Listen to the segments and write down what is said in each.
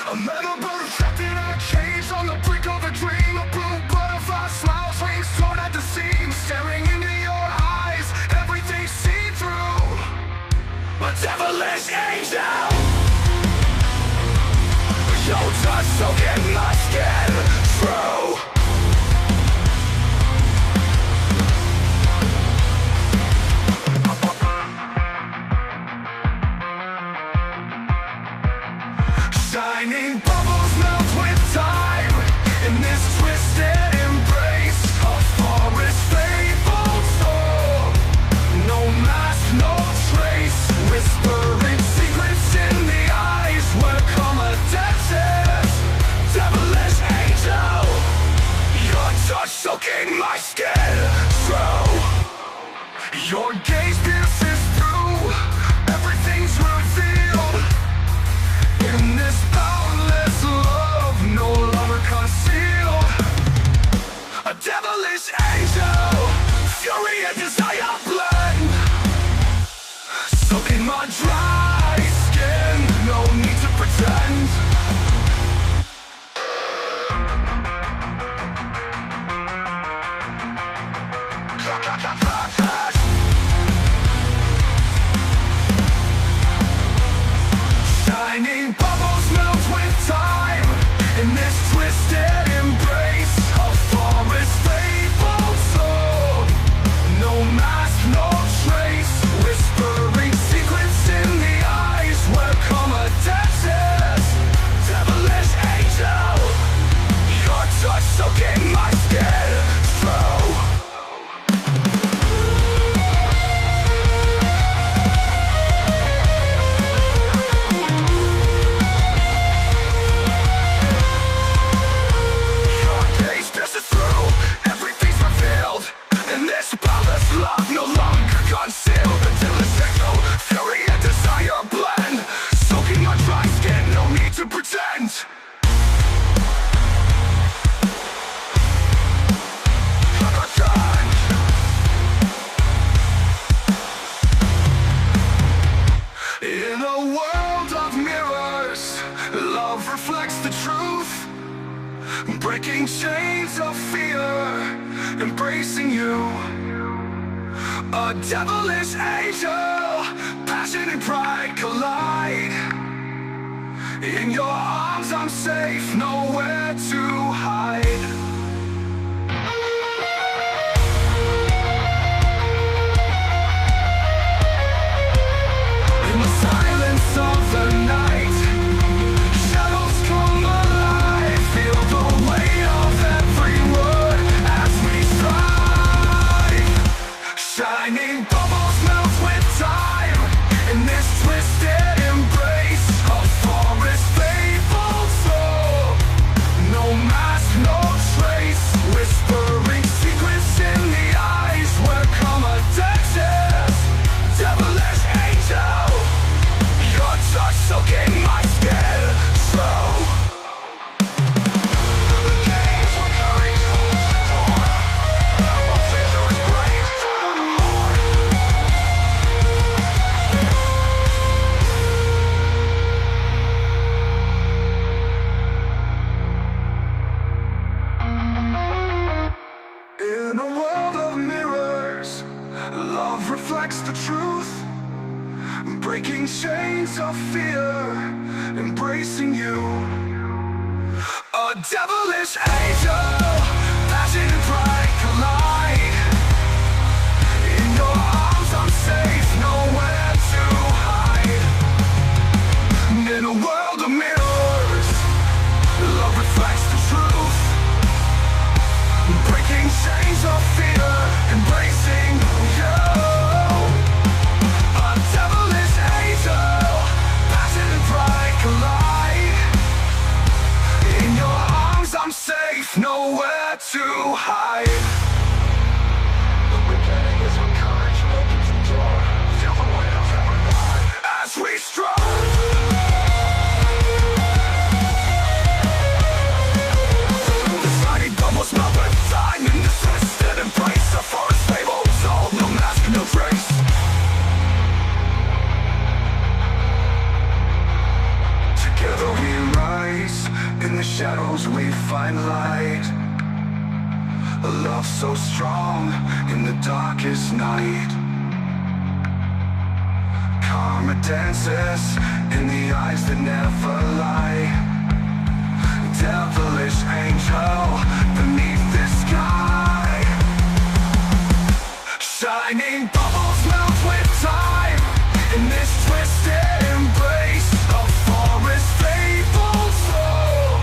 A metal bird trapped in a cage on the brink of a dream. A blue butterfly smiles, wings torn at the seams. Staring into your eyes, everything see-through. A devilish angel. Your touch soaking my skin. True. Shining bubbles melt with time in this twisted embrace of forest fabled soul. No mask, no trace, whispering secrets in the eyes where come a dentist. Devilish angel, your touch soaking my skin. True. Your gaze pierces through, everything's revealed. In this boundless love, no longer concealed. A devilish angel, fury and desire blend. Soaking my dry skin, no need to pretend. Shining bubbles melt with time in this twisted embrace of forest fabled soul. No mask, no trace, whispering secrets in the eyes where come a dentist. Devilish angel, your touch soaking my skin. True. Love no longer concealed until it's echo, fury and desire blend. Soaking my dry skin, no need to pretend. In a world of mirrors, love reflects the truth. Breaking chains of fear, embracing you. A devilish angel, passion and pride collide. In your arms I'm safe, nowhere to hide. In the silence of the night, shadows come alive. Feel the weight of every word as we strive. Shining bubbles melt with time in this twisted embrace of forest fabled soul. No mask, no trace, whispering secrets in the eyes where come a dentist. Devilish angel, your touch soaking my skin. True. In a world of mirrors, love reflects the truth. Breaking chains of fear, embracing you. A devilish angel, passion and pride collide. In your arms I'm safe, nowhere to hide. In a world of mirrors, love reflects the truth. Breaking chains of fear, embracing you. A devilish angel, passion and pride collide. In your arms I'm safe, nowhere to hide. find light. A love so strong in the darkest night. Karma dances in the eyes that never lie. Devilish angel beneath the sky. Shining bubbles melt with time in this twisted embrace of forest fabled soul.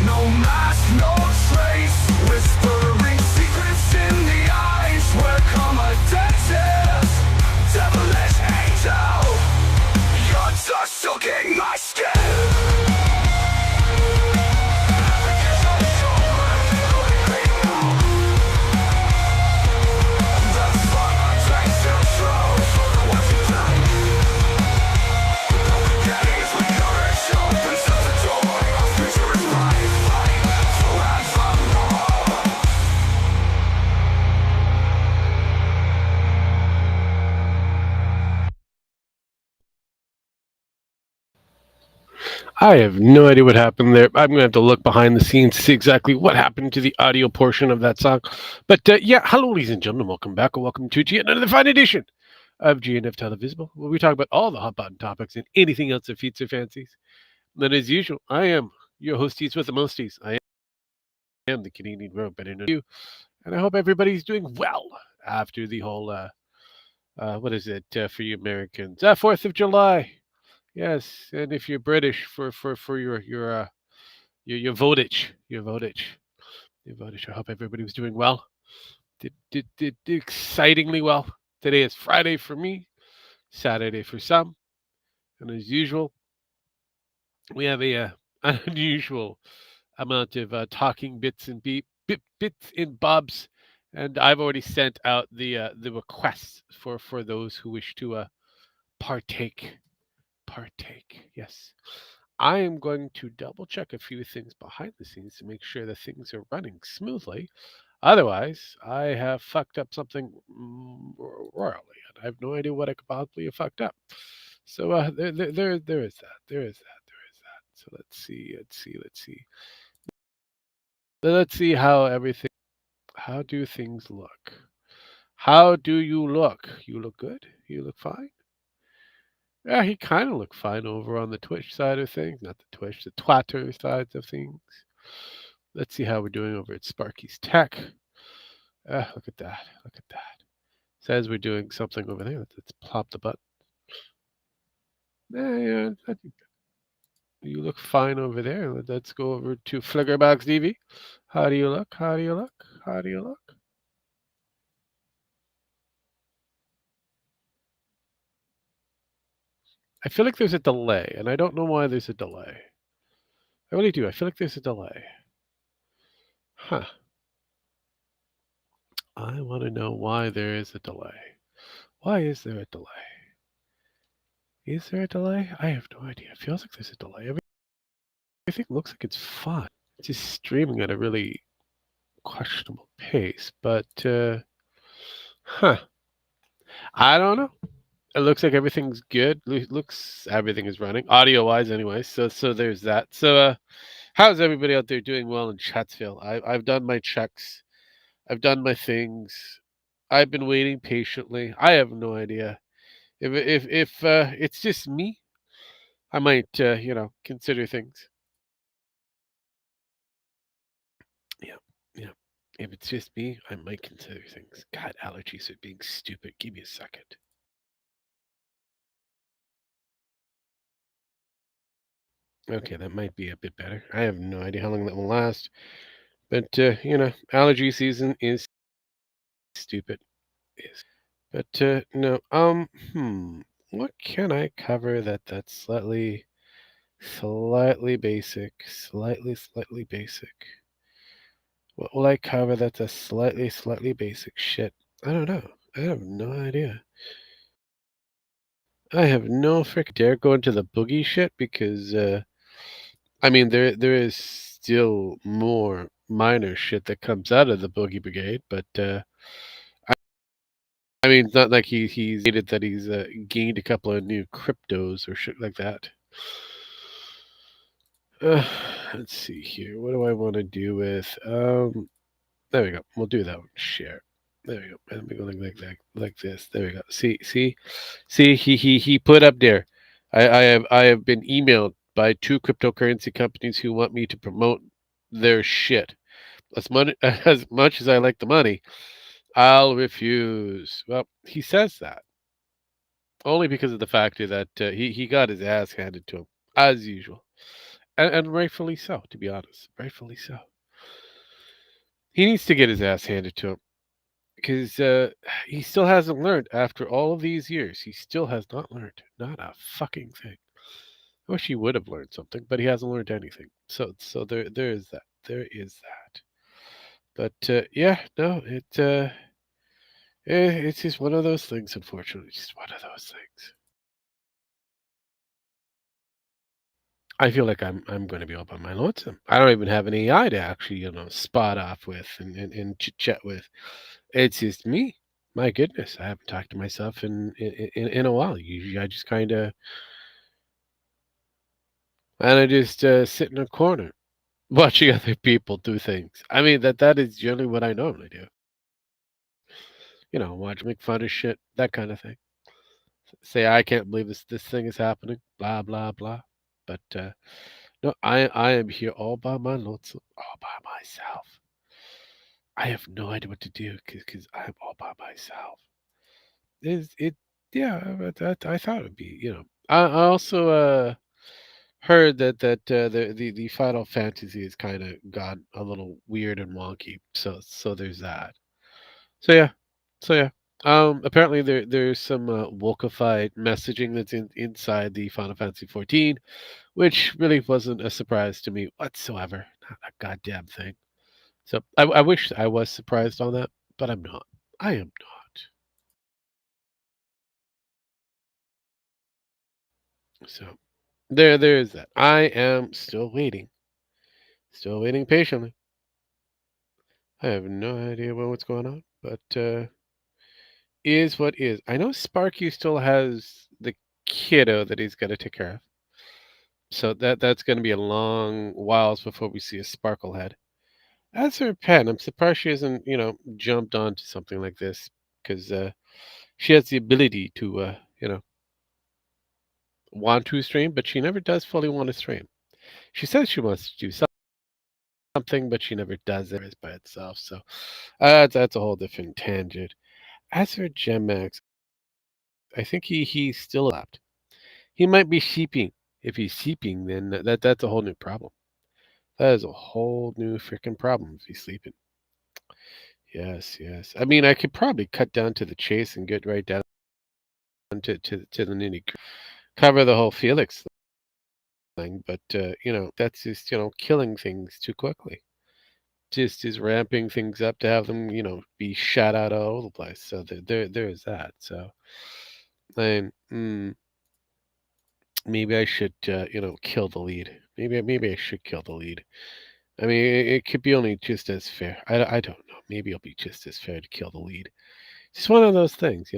No mask, no trace, whispering secrets in the eyes where karma dances. Devilish angel, your touch soaking my skin. I have no idea what happened there. I'm going to have to look behind the scenes to see exactly what happened to the audio portion of that song. But yeah, hello, ladies and gentlemen. Welcome back, or welcome to yet another fine edition of GNF Televisable, where we talk about all the hot button topics and anything else that feats or fancies. And then, as usual, I am your hosties with the mosties. I am the Canadian Road, better known to you. And I hope everybody's doing well after the whole, what is it for you Americans? 4th of July. Yes, and if you're British, for your votage, your votage. I hope everybody was doing well. Did excitingly well. Today is Friday for me, Saturday for some, and as usual, we have an unusual amount of talking bits and bobs, and I've already sent out the requests for those who wish to partake. Partake, yes. I am going to double check a few things behind the scenes to make sure that things are running smoothly. Otherwise, I have fucked up something royally, and I have no idea what I could possibly have fucked up. So there is that. There is that. There is that. So let's see. Let's see how everything. How do things look? How do you look? You look good. You look fine. Yeah, he kind of looked fine over on the Twitch side of things. Not the Twitch, the Twitter sides of things. Let's see how we're doing over at Sparky's Tech. Look at that. Look at that. Says we're doing something over there. Let's plop the button. Yeah, I think you look fine over there. Let's go over to Flickerbox TV. How do you look? How do you look? How do you look? I feel like there's a delay, and I don't know why there's a delay. I really do. I feel like there's a delay. Huh. I want to know why there is a delay. Why is there a delay? Is there a delay? I have no idea. It feels like there's a delay. Everything looks like it's fine. It's just streaming at a really questionable pace, but huh. I don't know. It looks like everything's good. Looks everything is running audio wise anyway. So there's that. So how's everybody out there doing well in Chatsville? I've done my checks. I've done my things. I've been waiting patiently. I have no idea if it's just me. I might consider things. Yeah, yeah. If it's just me, I might consider things. God, allergies are being stupid. Give me a second. Okay, that might be a bit better. I have no idea how long that will last. But allergy season is stupid. Is. But no. What can I cover that's slightly basic, slightly basic? What will I cover that's a slightly basic shit? I don't know. I have no idea. I have no frick dare go into the boogie shit because I mean there is still more minor shit that comes out of the boogie brigade, but I mean it's not like he's stated that he's gained a couple of new cryptos or shit like that. Uh, let's see here. What do I want to do with? There we go. We'll do that one. Share. There we go. Let me go like that, like this. There we go. See. He put up there. I have been emailed by two cryptocurrency companies who want me to promote their shit. As much as I like the money, I'll refuse. Well, he says that only because of the fact that he got his ass handed to him as usual, and rightfully so. To be honest, rightfully so. He needs to get his ass handed to him because he still hasn't learned after all of these years. He still has not learned, not a fucking thing. I wish he would have learned something, but he hasn't learned anything. So there is that. There is that. But yeah, no, it's just one of those things. Unfortunately, just one of those things. I feel like I'm going to be all by my lonesome. I don't even have an AI to actually spot off with and chit chat with. It's just me. My goodness, I haven't talked to myself in a while. Usually, I just kind of just sit in a corner watching other people do things. I mean that is generally what I normally do. Watch make fun of shit, that kind of thing. Say I can't believe this thing is happening. Blah blah blah. But no, I am here all by my lonesome, all by myself. I have no idea what to do because I'm all by myself. Is it? Yeah, but that I thought it would be. I also heard that the Final Fantasy has kind of got a little weird and wonky. So there's that. So yeah, so yeah. Apparently there's some wokeified messaging that's inside the Final Fantasy 14, which really wasn't a surprise to me whatsoever. Not a goddamn thing. So I wish I was surprised on that, but I'm not. I am not. So there is that. I am still waiting patiently. I have no idea what's going on, but is what is. I know Sparky still has the kiddo that he's got to take care of, so that's going to be a long whiles before we see a Sparklehead. As for Pen, I'm surprised she hasn't jumped onto something like this because she has the ability to want to stream, but she never does fully want to stream. She says she wants to do something, but she never does it by itself. So that's a whole different tangent. As for Gemax, I think he's still left. He might be sheeping. If he's sheeping, then that's a whole new problem. That is a whole new freaking problem if he's sleeping. Yes, yes. I mean, I could probably cut down to the chase and get right down to the nitty cover the whole Felix thing, but that's just killing things too quickly. Just is ramping things up to have them be shot out all over the place. So there is that. So I maybe I should kill the lead. Maybe I should kill the lead. I mean, it could be only just as fair. I don't know. Maybe it'll be just as fair to kill the lead. Just one of those things.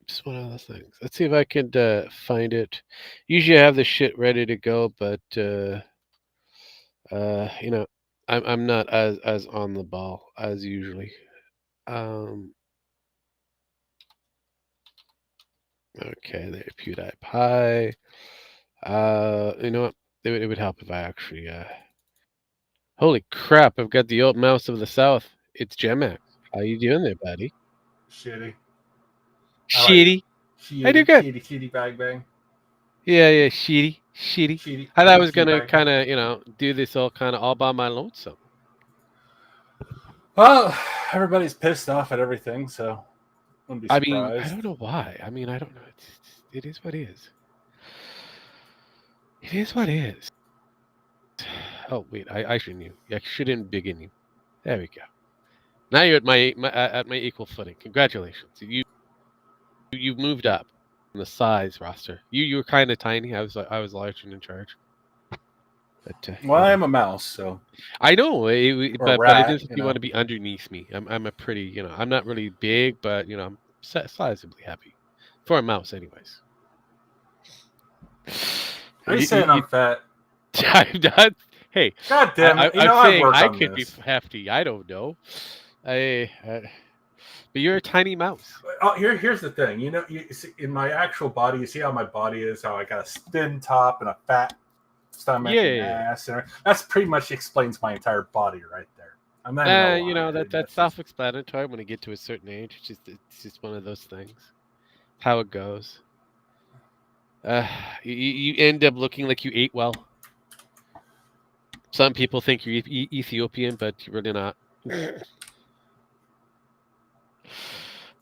Just one of those things. Let's see if I can find it. Usually I have the shit ready to go, but uh, you know, I'm not as on the ball as usually. Um, okay, there, PewDiePie. You know what? It would help if I actually. Holy crap! I've got the old mouse of the south. It's Gemax. How you doing there, buddy? Shitty. How are you? Shitty. I do Shitty, good. shitty, shitty, bang, bang. Yeah, shitty. Shitty, I thought I shitty, was shitty, gonna bang. kind of do this all by my lonesome. Well, everybody's pissed off at everything, so wouldn't be I mean, I surprised. don't know why. I mean, I don't know. It is what it is. It is what it is. Oh wait, I shouldn't you. I shouldn't begin you. There we go. Now you're at my equal footing. Congratulations. You've moved up in the size roster. You were kind of tiny. I was large and in charge. But Well, I am a mouse, so I know, or a but I rat, didn't think you want to be underneath me. I'm a pretty I'm not really big, but I'm sizably heavy for a mouse, anyways. Are you You, saying you, I'm fat? I'm not. Hey, God damn it! I'm I saying work I on could be this. hefty. I don't know. But you're a tiny mouse. Oh, here's the thing. You see, in my actual body, you see how my body is, how I got a thin top and a fat stomach and Yeah. ass, and that's pretty much explains my entire body right there. I'm not even gonna You lie. know that's That's just, self-explanatory when you get to a certain age. It's just one of those things. How it goes. You end up looking like you ate well. Some people think you're Ethiopian, but you're really not. some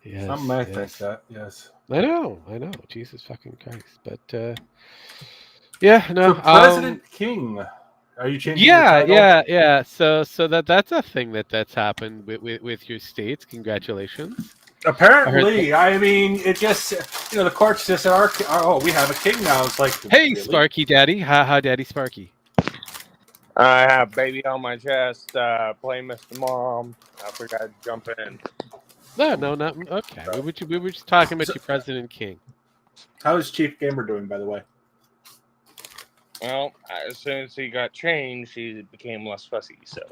Yes, may think yes. that. Yes. I know. Jesus fucking Christ. But yeah, So no. President King, are you changing your Yeah, title? yeah. So that's a thing that's happened with your states. Congratulations. I heard that. Apparently, I mean, it just the courts just said, "Oh, we have a king now." It's like, Hey, really? Sparky Daddy. How Daddy Sparky. I have baby on my chest, playing Mr. Mom. I forgot to jump in. No, not okay. We were just talking about So, your President King. how is Chief Gamer doing, by the way? Well, as soon as he got changed, he became less fussy. So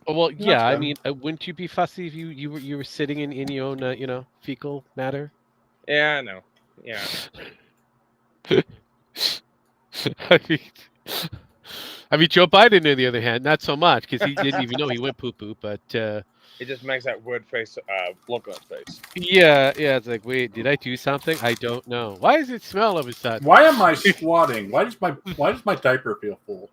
Oh, well, That's yeah. I good. mean, wouldn't you be fussy if you were sitting in your own fecal matter? yeah, I know. Yeah, I mean, Joe Biden, on the other hand, not so much because he didn't even know he went poo poo. But it just makes that weird face look on his face. yeah, it's like, wait, did I do something? I don't know. Why does it smell of a sudden? Why am I squatting? Why does my diaper feel full?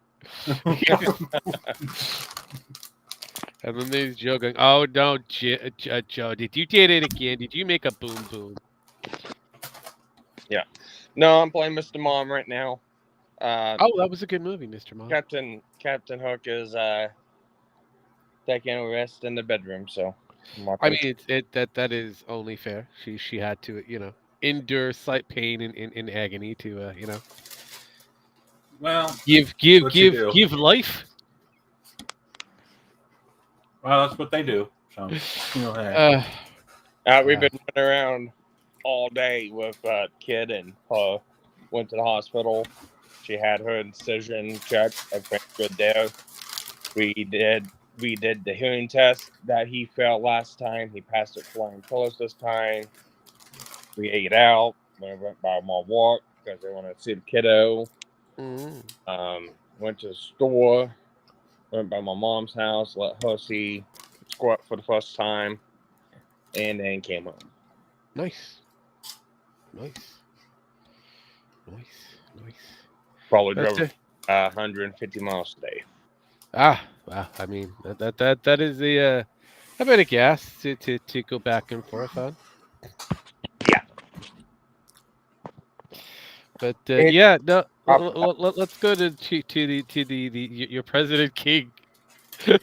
And then there's Joe going, "Oh no, Joe, did you did it again? Did you make a boom boom?" No, I'm playing Mr. Mom right now. Oh, that was a good movie, Mr. Mom. Captain Hook is taking a rest in the bedroom. So I mean, that is only fair. She had to endure slight pain and agony to Well, give what you do? give life. Well, that's what they do. So, hey. we've been running around all day with kid and went to the hospital. She had her incision checked. Everything good there. We did the hearing test that he failed last time. He passed it flying colors this time. We ate out. We went by my walk because they wanted to see the kiddo. Went to the store. Went by my mom's house. Let her see Squirt for the first time, and then came home. Nice. Probably That's drove it. 150 miles today. Wow. I mean, that is a bit of gas to go back and forth on. Yeah. But It- yeah, no. Let's go to your President King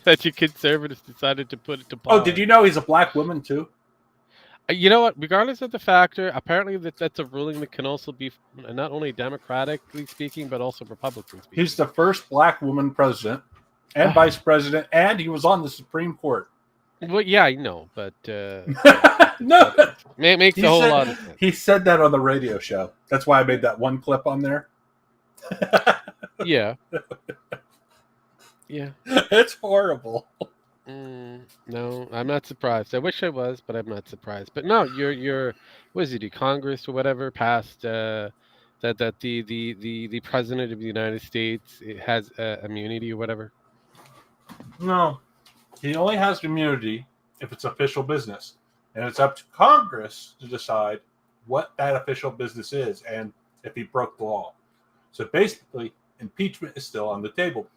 that your conservatives decided to put into power. Oh, did you know he's a black woman too? You know what? Regardless of the factor, apparently that's a ruling that can also be not only democratically speaking, but also Republican speaking. He's the first black woman president and vice president, and he was on the Supreme Court. Well, yeah, I know, but No, it makes a whole lot of sense. he said that on the radio show. That's why I made that one clip on there. Yeah. It's horrible. No, I'm not surprised. I wish I was, but I'm not surprised. But no, your what is it? Your Congress or whatever passed that the president of the United States has immunity or whatever. No, he only has immunity if it's official business, and it's up to Congress to decide what that official business is and if he broke the law. So basically, impeachment is still on the table.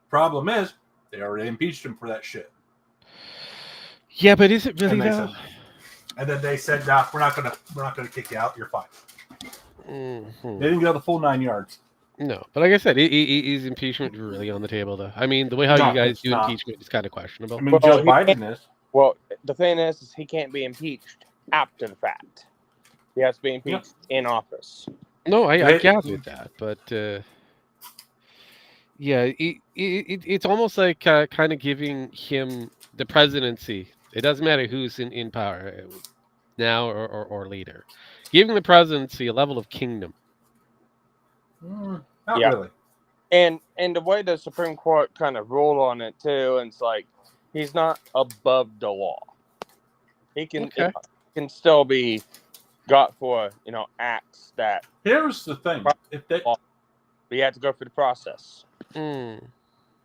Problem is, they already impeached him for that shit. Yeah, but is it really And they though? said, and then they said, "Nah, we're not gonna kick you out. You're fine." Mm-hmm. They didn't go the full 9 yards. No, but like I said, is impeachment really on the table though? I mean, the way how No, you guys it's do not. impeachment is kind of questionable. I mean, Well, Joe he- Biden is. Well, the thing is he can't be impeached after the fact. He has to be impeached in office. No, I They- gathered that, but yeah, it's almost like kind of giving him the presidency. It doesn't matter who's in power now or later. Giving the presidency a level of kingdom. Not Yeah. really. And the way the Supreme Court kind of ruled on it too, and it's like he's not above the law. He can can still be got for acts that. Here's the thing: if they But you have to go through the process.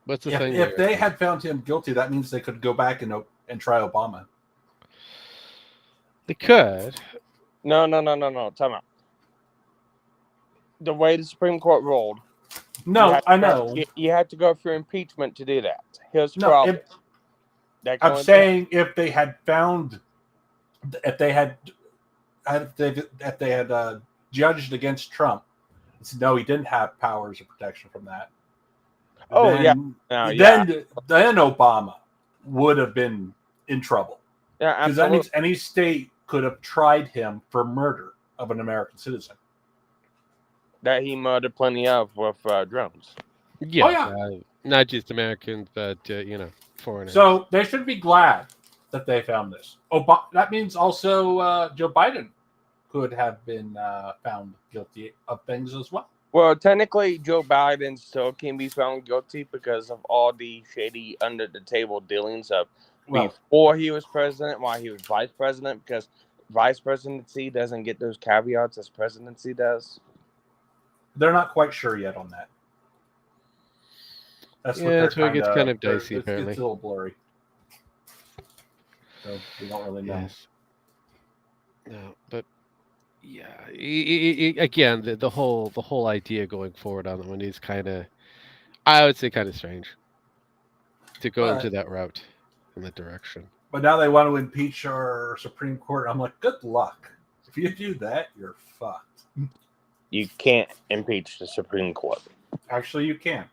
What's the thing? if they had found him guilty, that means they could go back and try Obama. They could. No. Time out. The way the Supreme Court ruled. No, I know. You had to go through impeachment to do that. Here's the No, problem. I'm saying if they had judged against Trump, no, he didn't have powers of protection from that. Oh, then Obama would have been in trouble. Yeah, because that means any state could have tried him for murder of an American citizen. That he murdered plenty of with drones. Yeah, not just Americans, but foreigners. So they should be glad that they found this. That means also Joe Biden could have been found guilty of things as well. Well, technically, Joe Biden still can be found guilty because of all the shady under-the-table dealings of before he was president, while he was vice president, because vice presidency doesn't get those caveats as presidency does. They're not quite sure yet on that. That's where it gets kind of dicey, apparently. It's a little blurry. So we don't really know. Yes. No, but yeah, again, the whole idea going forward on that one is kind of, I would say, kind of strange to go into that route in that direction. But now they want to impeach our Supreme Court. I'm like, good luck. If you do that, you're fucked. You can't impeach the Supreme Court. Actually, you can.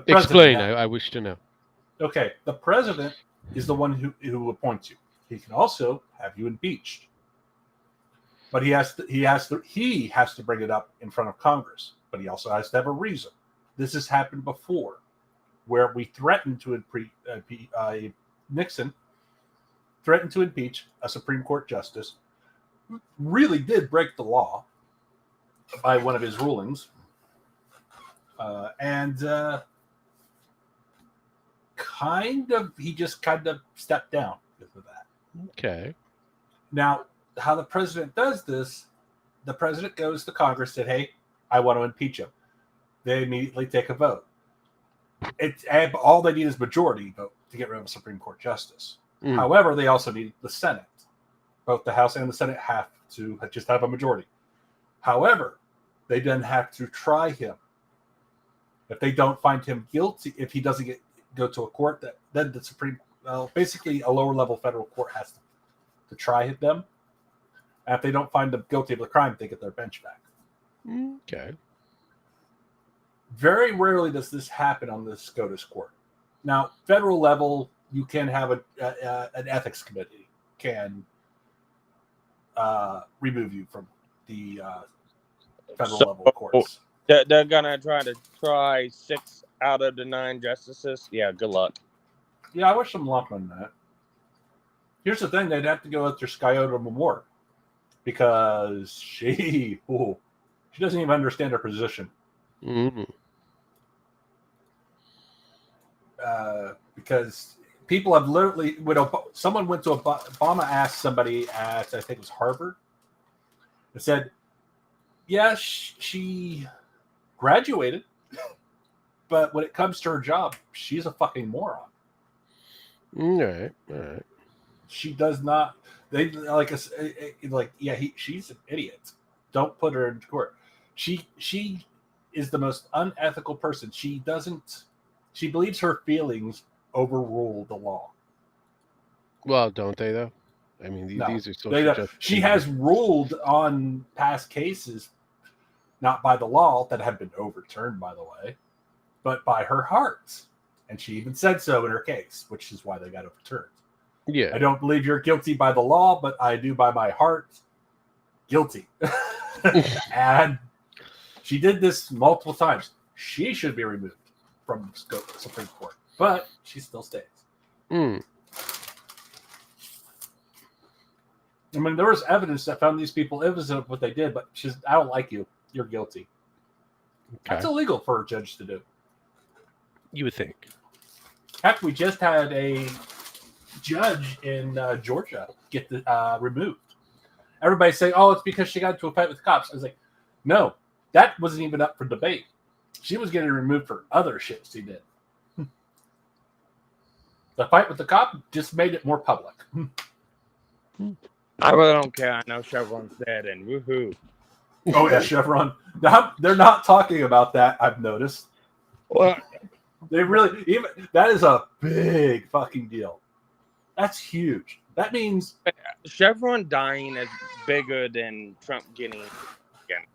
Explain. I wish to know. Okay, the president is the one who appoints you. He can also have you impeached, but he has to bring it up in front of Congress. But he also has to have a reason. This has happened before, where we threatened to Nixon threatened to impeach a Supreme Court justice who really did break the law by one of his rulings, and he just kind of stepped down because of that. Okay. Now, how the president does this, the president goes to Congress and said, hey, I want to impeach him. They immediately take a vote. All they need is majority vote to get rid of a Supreme Court justice. However, they also need the Senate. Both the House and the Senate have to just have a majority. However, they then have to try him. If they don't find him guilty, if he doesn't go to a court, then the basically a lower level federal court has to try them. And if they don't find them guilty of the crime, they get their bench back. Okay. Very rarely does this happen on the SCOTUS court. Now, federal level, you can have an ethics committee can remove you from the federal level courts. They're gonna try 6 out of the 9 justices. Yeah, good luck. Yeah, I wish them luck on that. Here's the thing: they'd have to go after Sciota Moore because she doesn't even understand her position. Because people have literally, someone went to Obama asked somebody at, I think it was Harvard, and said, yeah, she graduated, but when it comes to her job, she's a fucking moron. All right. She does not. They she's an idiot. Don't put her in court. She is the most unethical person. She believes her feelings overrule the law. Well, don't they though? I mean, these are social justice. She has ruled on past cases, not by the law that have been overturned, by the way, but by her heart. And she even said so in her case, which is why they got overturned. Yeah. I don't believe you're guilty by the law, but I do by my heart. Guilty. And she did this multiple times. She should be removed from the Supreme Court, but she still stays. I mean, there was evidence that found these people innocent of what they did, but I don't like you. You're guilty. That's illegal for a judge to do. You would think. Heck, we just had a judge in Georgia get removed. Everybody's saying, "Oh, it's because she got into a fight with cops." I was like, "No, that wasn't even up for debate. She was getting removed for other shit she did. The fight with the cop just made it more public." I really don't care. I know Chevron's dead, and woohoo. Oh yeah, Chevron. They're not talking about that. I've noticed. Well, They really that is a big fucking deal. That's huge. That means Chevron dying is bigger than Trump getting again.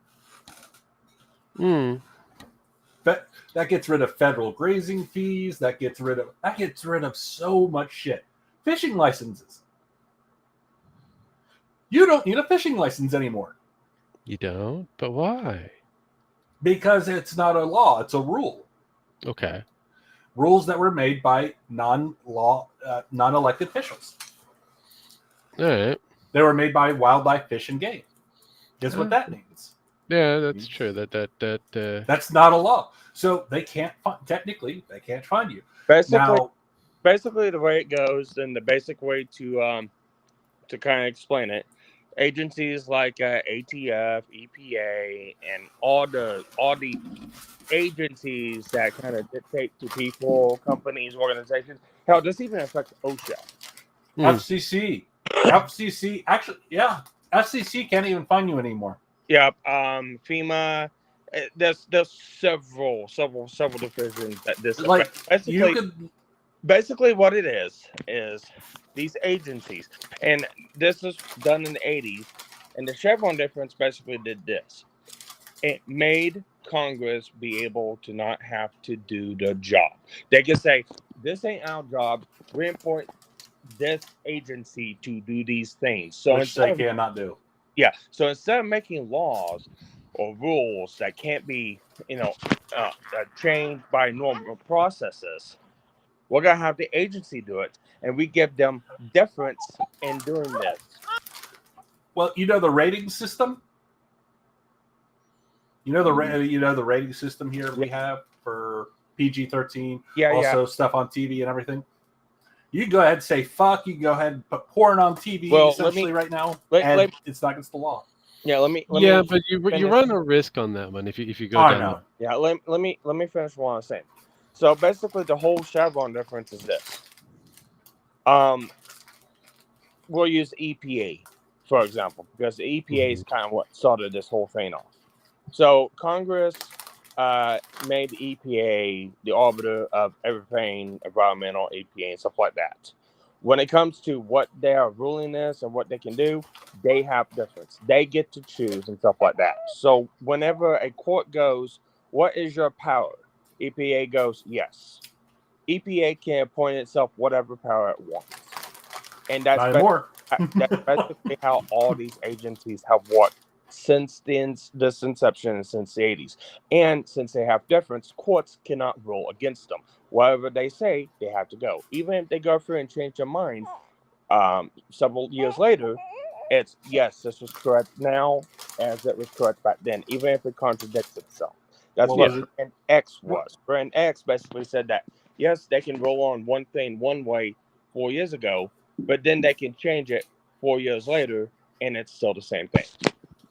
that gets rid of federal grazing fees. That gets rid of so much shit. Fishing licenses. You don't need a fishing license anymore. You don't? But why? Because it's not a law, it's a rule. Okay. Rules that were made by non-elected officials. All right. They were made by Wildlife, Fish, and Game. Guess what that means? Yeah, that's true. That's not a law. So they can't technically they can't find you. Basically, the way it goes, and the basic way to kind of explain it, agencies like ATF, EPA, and all the agencies that kind of dictate to people, companies, organizations. Hell, this even affects OSHA. FCC, actually, yeah, FCC can't even find you anymore. Yeah, FEMA. There's several divisions that this like basically what it is these agencies, and this is done in the 80s, and the Chevron difference basically did this. It made Congress be able to not have to do the job. They can say, this ain't our job. We appoint this agency to do these things. So which they cannot do. Yeah. So instead of making laws or rules that can't be, changed by normal processes, we're going to have the agency do it. And we give them deference in doing this. Well, the rating system? The rating system here we have for PG-13. Also stuff on TV and everything. You can go ahead and say fuck. You can go ahead and put porn on TV right now, and it's not against the law. Yeah, let me. But you run a risk on that one if you go down. Yeah, let me finish what I'm saying. So basically, the whole Chevron difference is this. We'll use EPA, for example, because the EPA is kind of what started this whole thing off. So Congress made the EPA the arbiter of everything environmental, EPA, and stuff like that. When it comes to what their ruling is and what they can do, they have difference. They get to choose and stuff like that. So whenever a court goes, what is your power? EPA goes, yes. EPA can appoint itself whatever power it wants. And that's basically how all these agencies have worked since this inception, since the 80s. And since they have difference, courts cannot rule against them. Whatever they say, they have to go. Even if they go through and change their mind several years later, it's, yes, this was correct now as it was correct back then, even if it contradicts itself. That's what Brand X was. Brand X basically said that, yes, they can roll on one thing one way 4 years ago, but then they can change it 4 years later, and it's still the same thing.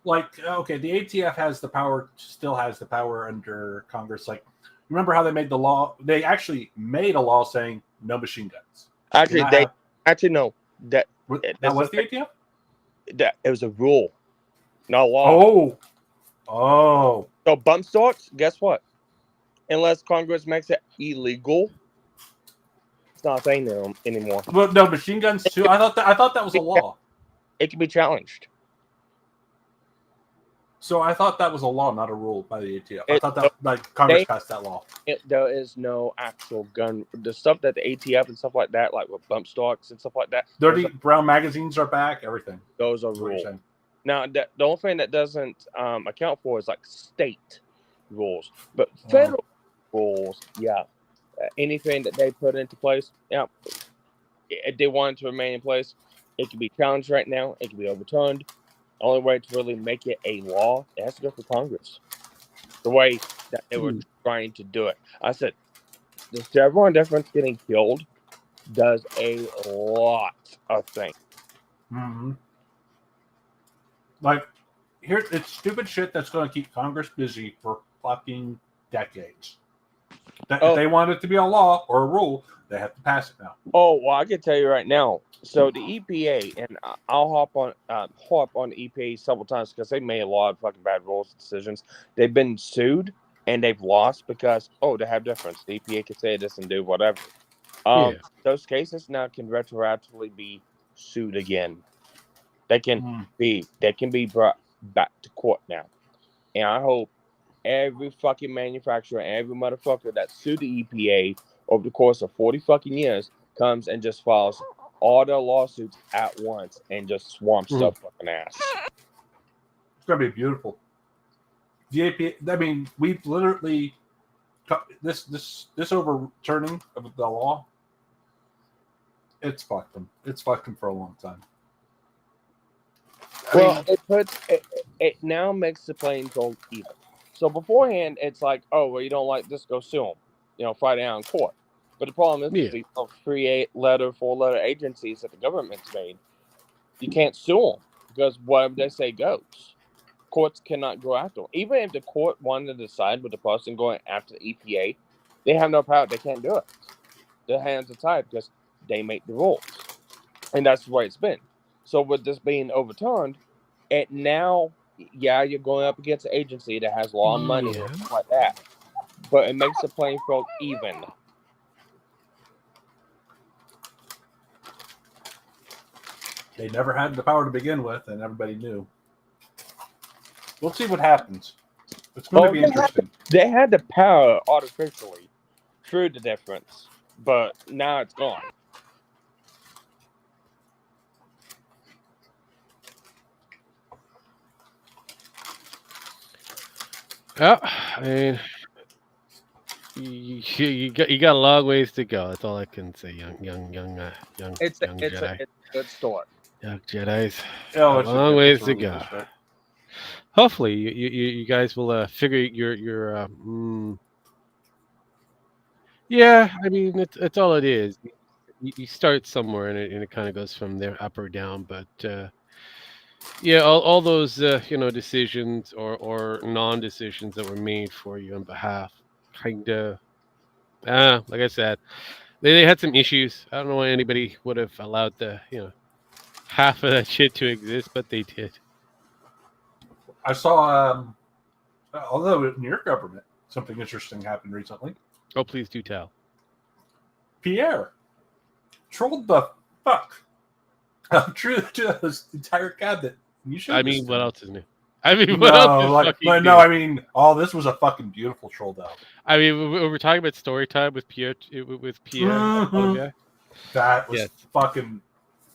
Like, okay, the ATF still has the power under Congress. Like, remember how they made the law? They actually made a law saying no machine guns. No. That was the ATF? That it was a rule, not a law. Oh. So bump stocks, guess what? Unless Congress makes it illegal, it's not a thing anymore. Well, no, machine guns too. I thought that was a law. It can be challenged. So I thought that was a law, not a rule by the ATF. I thought that Congress passed that law. There is no actual gun. The stuff that the ATF and stuff like that, like with bump stocks and stuff like that. Dirty brown magazines are back. Everything. Those are rules. Now, the only thing that doesn't account for is like state rules, but federal rules, anything that they put into place, if they want it to remain in place, it can be challenged right now. It can be overturned. The only way to really make it a law, it has to go through Congress. the way that they were trying to do it. I said, the Chevron difference getting killed does a lot of things. Mm-hmm. Like, here, it's stupid shit that's going to keep Congress busy for fucking decades. If they want it to be a law or a rule, they have to pass it now. Oh, well, I can tell you right now. So the EPA, and I'll hop on the EPA several times because they made a lot of fucking bad rules and decisions. They've been sued and they've lost because, they have difference. The EPA can say this and do whatever. Those cases now can retroactively be sued again. They can be brought back to court now. And I hope every fucking manufacturer, every motherfucker that sued the EPA over the course of 40 fucking years comes and just files all their lawsuits at once and just swamps their fucking ass. It's going to be beautiful. The EPA, I mean, we've literally, this overturning of the law, it's fucked them. It's fucked them for a long time. It now makes the playing field even. So beforehand, it's like, you don't like this, go sue them. Fight it out in court. But the problem is, these 4-letter agencies that the government's made, you can't sue them because whatever they say goes. Courts cannot go after them. Even if the court wanted to decide with the person going after the EPA, they have no power. They can't do it. Their hands are tied because they make the rules. And that's the way it's been. So with this being overturned, now, you're going up against an agency that has a lot of money and stuff like that. But it makes the playing field even. They never had the power to begin with, and everybody knew. We'll see what happens. It's going to be interesting. They had the power artificially through the difference, but now it's gone. Yeah, I mean, you got a long ways to go. That's all I can say. Young Jedi. It's a good start. Young Jedi's. Oh, long ways to go. Hopefully, you guys will figure your. Yeah, I mean, it's all it is. You start somewhere, and it kind of goes from there up or down. But all those decisions or non-decisions that were made for you on behalf, kind of, like I said, they had some issues. I don't know why anybody would have allowed half of that shit to exist, but they did. I saw, although in your government, something interesting happened recently. Oh, please do tell. Pierre trolled the fuck through his entire cabinet. I mean, what else is new? I mean, what else is fucking new? I mean, this was a fucking beautiful troll down. I mean, we're talking about story time with Pierre. Mm-hmm. That was fucking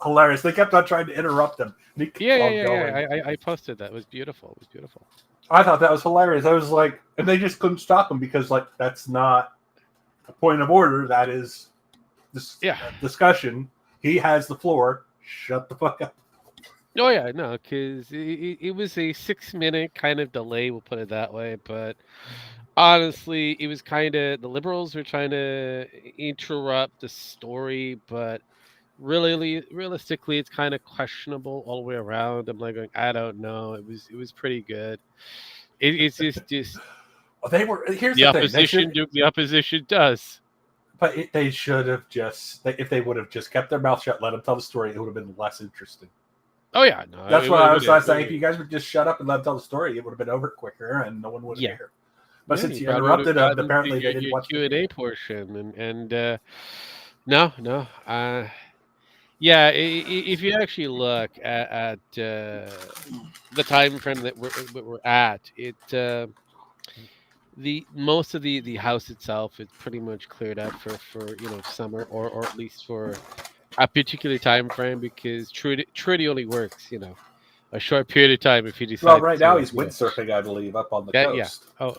hilarious. They kept on trying to interrupt him. I posted that. It was beautiful. I thought that was hilarious. I was like, and they just couldn't stop him because, that's not a point of order. That is this discussion. He has the floor. Shut the fuck up. Oh, yeah, no, because it was a 6-minute kind of delay, we'll put it that way. But honestly, it was kind of, the Liberals were trying to interrupt the story, but realistically, it's kind of questionable all the way around. I'm like going, I don't know. It was pretty good. It's just they were. Here's the the opposition. thing. The opposition does. But they should have if they would have just kept their mouth shut, let them tell the story, it would have been less interesting. Oh yeah, no. That's what I was saying. If you guys would just shut up and let them tell the story, it would have been over quicker, and no one would have cared. But since you interrupted them, apparently they didn't watch the Q&A portion, and no. If you actually look at the time frame that we're at, the most of the house itself is pretty much cleared up for summer or at least for a particular time frame, because Trudy only works a short period of time if he decides. Well, right now he's windsurfing, I believe, up on the coast. Yeah. Oh,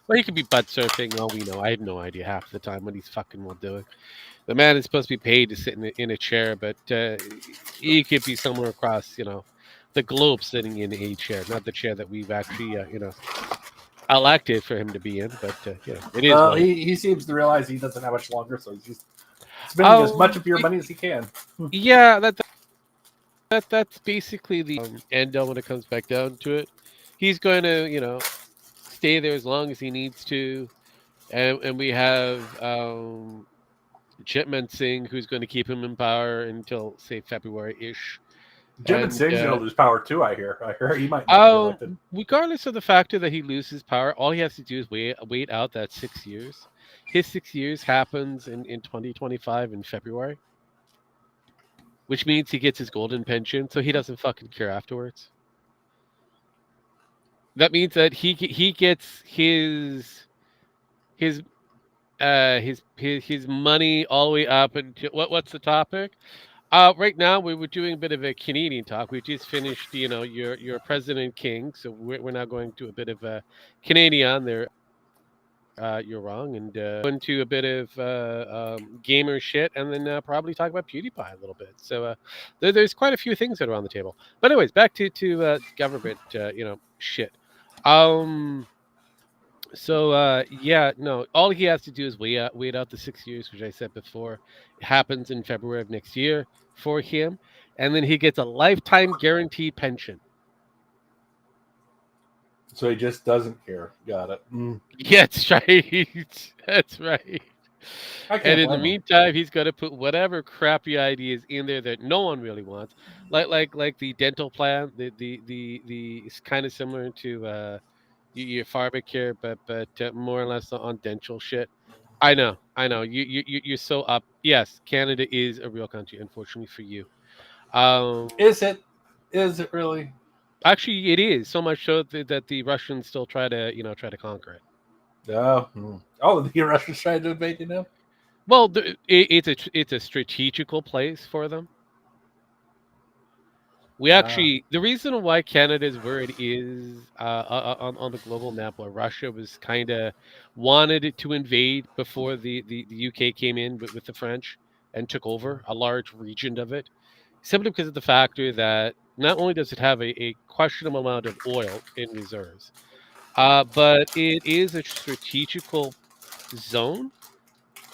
well, he could be butt surfing. All we know, I have no idea half the time what he's fucking will do it. The man is supposed to be paid to sit in a chair, but he could be somewhere across, the globe, sitting in a chair, not the chair that we've actually, elected for him to be in, but you know, it is. Well, what it is. he seems to realize he doesn't have much longer, so he's just spending as much of your money as he can. Yeah, that's basically the end all when it comes back down to it. He's going to, you know, stay there as long as he needs to, and we have Chitman Singh, who's going to keep him in power until say February-ish. Jim And, Sing's going to lose power too. I hear he might not be elected. Regardless of the factor that he loses power, all he has to do is wait out that 6 years. His 6 years happens in 2025 in February, which means he gets his golden pension, so he doesn't fucking care afterwards. That means that he gets his money all the way up until what's the topic? Right now we were doing a bit of a Canadian talk. We just finished, you know, your President King, so we're now going to a bit of a Canadian there. You're wrong, and into a bit of gamer shit, and then probably talk about PewDiePie a little bit. So there's quite a few things that are on the table. But anyways, back to government, you know, shit. So yeah, no, all he has to do is wait out the 6 years, which I said before. It happens in February of next year for him, and then he gets a lifetime guaranteed pension. So he just doesn't care. Got it. Yeah, that's right. That's right. And in the blame him. meantime, he's got to put whatever crappy ideas in there that no one really wants, like the dental plan. The it's kind of similar to your pharmacare, but more or less on dental shit. I know. You're so up. Yes, Canada is a real country, unfortunately for you. Is it? Is it really? Actually, it is so much so that the Russians still try to conquer it. Oh, the Russians tried to invade you now? Well, it's a strategical place for them. We actually, the reason why Canada is where it is on the global map, where Russia was kind of wanted it to invade before the UK came in with the French and took over a large region of it, simply because of the factor that not only does it have a questionable amount of oil in reserves, but it is a strategical zone,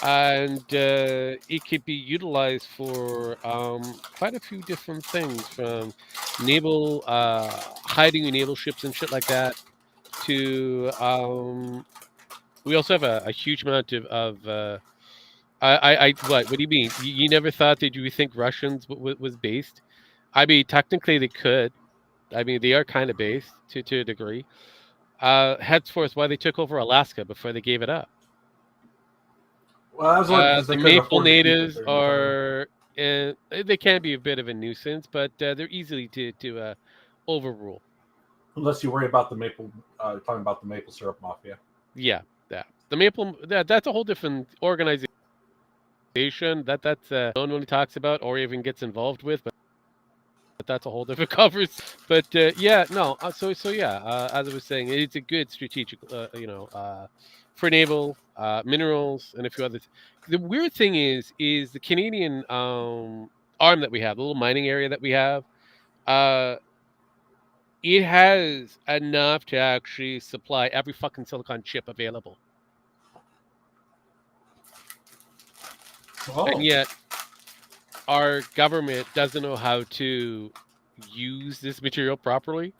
and it could be utilized for quite a few different things, from naval hiding naval ships and shit like that, to we also have a huge amount of what do you mean? You never thought that you would think Russians was based? I mean, technically they could. I mean, they are kind of based to a degree. Henceforth, why they took over Alaska before they gave it up. Well, that was because they The couldn't Maple afford to keep it natives during the time. are they can be a bit of a nuisance, but they're easily to overrule. Unless you worry about the maple, talking about the maple syrup mafia. Yeah, the Maple that's a whole different organization that's no one really talks about or even gets involved with, but that's a whole different covers. But yeah, no. So yeah, as I was saying, it's a good strategic, for naval minerals and a few others. The weird thing is the Canadian arm that we have, the little mining area that we have. It has enough to actually supply every fucking silicon chip available, Oh, and yet our government doesn't know how to use this material properly.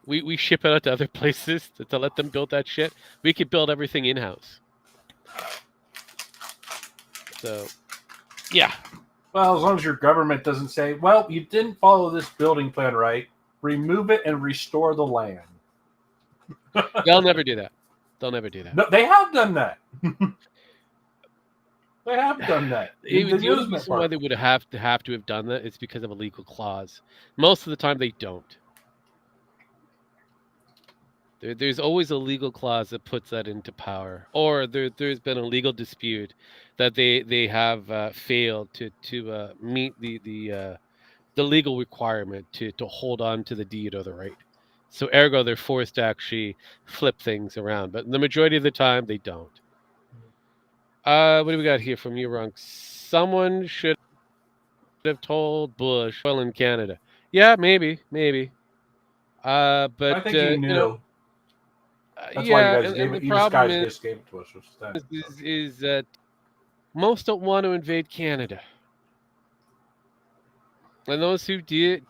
We ship it out to other places to let them build that shit. We could build everything in-house. So, yeah. well, as long as your government doesn't say, well, you didn't follow this building plan right, remove it and restore the land. They'll never do that. They'll never do that. No, they have done that. They have done that. The only amusement reason why park. they would have to have done that is because of a legal clause. Most of the time, they don't. There's always a legal clause that puts that into power, or there's been a legal dispute that they have failed to meet the legal requirement to hold on to the deed or the right. So ergo, they're forced to actually flip things around. But the majority of the time, they don't. What do we got here from you, Runk? Someone should have told Bush oil in Canada. Yeah, maybe. But I think you knew. That's why yeah, you guys and the you guys problem just gave it to us. Which is that. is that most don't want to invade Canada, and those who did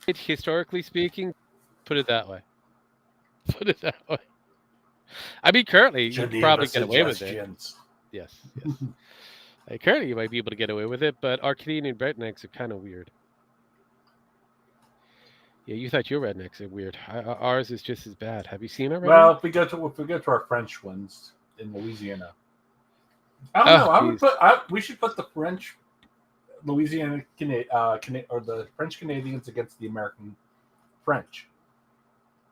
historically speaking, put it that way. Put it that way. I mean, currently you could probably get away with it. suggestions. Yes, yes. Currently you might be able to get away with it, but our Canadian rednecks are kind of weird. Yeah, you thought your rednecks are weird. Ours is just as bad. Have you seen our rednecks? Well, if we go to our French ones in Louisiana, I don't know. We should put the French Louisiana or the French Canadians against the American French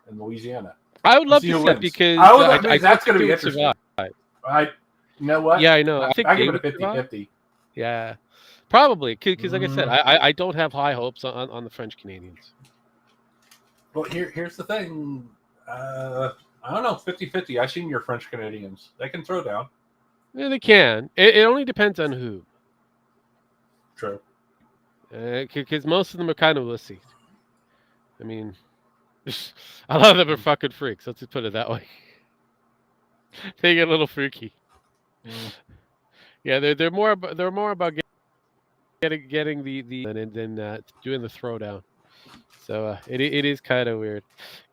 in Louisiana. I would love See to who see that wins. because I that's think going to be they would interesting. survive. You know what? Yeah, I know. I think I they give it would a survive. 50-50. Yeah, probably because, like I said, I don't have high hopes on the French Canadians. Well, here's the thing. I don't know, 50-50. I've seen your French Canadians. They can throw down. Yeah, they can. It only depends on who. True. Because most of them are kind of wussies. I mean, a lot of them are fucking freaks. Let's just put it that way. They get a little freaky. Yeah, they're more about getting the and then doing the throwdown. So it is kind of weird.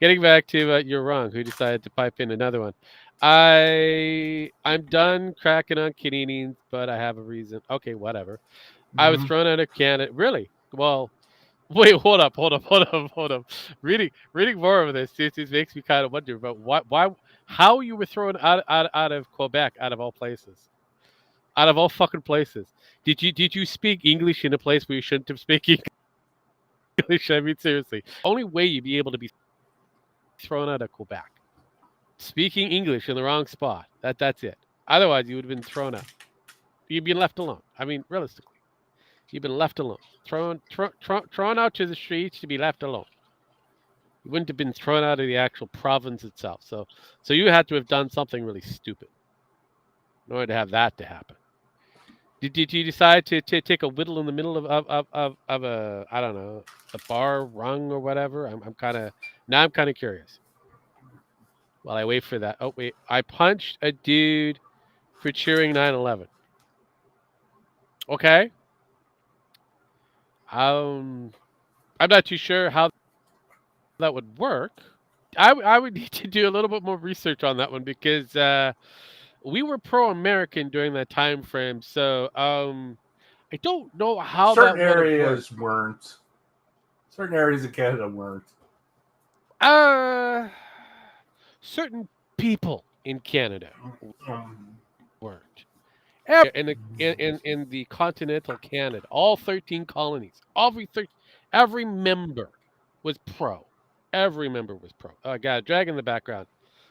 Getting back to you're wrong. Who decided to pipe in another one? I'm done cracking on Canadians, but I have a reason. Okay, whatever. I was thrown out of Canada. Really? Well, wait. Hold up. Reading more of this makes me kind of wonder about why, how you were thrown out of Quebec, out of all places, out of all fucking places. Did you speak English in a place where you shouldn't have spoken English? I mean, seriously. Only way you'd be able to be thrown out of Quebec, speaking English in the wrong spot. That's it. Otherwise, you would have been thrown out. You'd been left alone. I mean, realistically. You've been left alone, thrown out to the streets to be left alone. You wouldn't have been thrown out of the actual province itself. So you had to have done something really stupid in order to have that to happen. Did you decide to take a whittle in the middle of a, I don't know, a bar rung or whatever? I'm kind of curious. While I wait for that. Oh wait, I punched a dude for cheering 9/11. Okay. I'm not too sure how that would work. I would need to do a little bit more research on that one because we were pro-American during that time frame. So I don't know how certain that would areas weren't. Certain areas of Canada weren't. Certain people in Canada weren't. In the continental Canada, all 13 colonies, every member was pro. Every member was pro. Oh, I got a dragon in the background.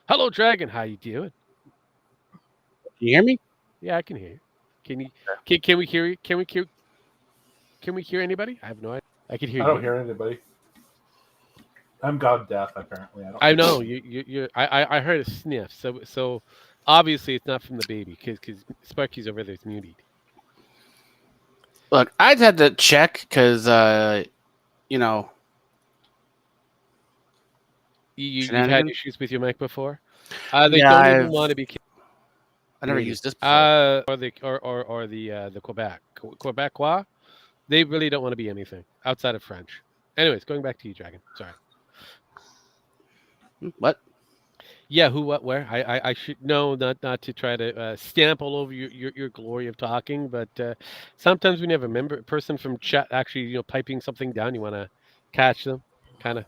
Hello, dragon. How you doing? Can you hear me? Yeah, I can hear you. Can we hear you? Can we hear anybody? I have no idea. I can hear you. I don't hear anybody. I'm god deaf, apparently. I know you. I heard a sniff. So obviously it's not from the baby because Sparky's over there is muted. Look, I just had to check because you know. You've had issues with your mic before. They Yeah, don't even want to be. I never used this before. Or the Quebecois, they really don't want to be anything outside of French. Anyways, going back to you, Dragon. Sorry. What? Yeah, who, what, where? I should know not to try to stamp all over your glory of talking, but sometimes when you have a person from chat actually piping something down, you want to catch them, kind of.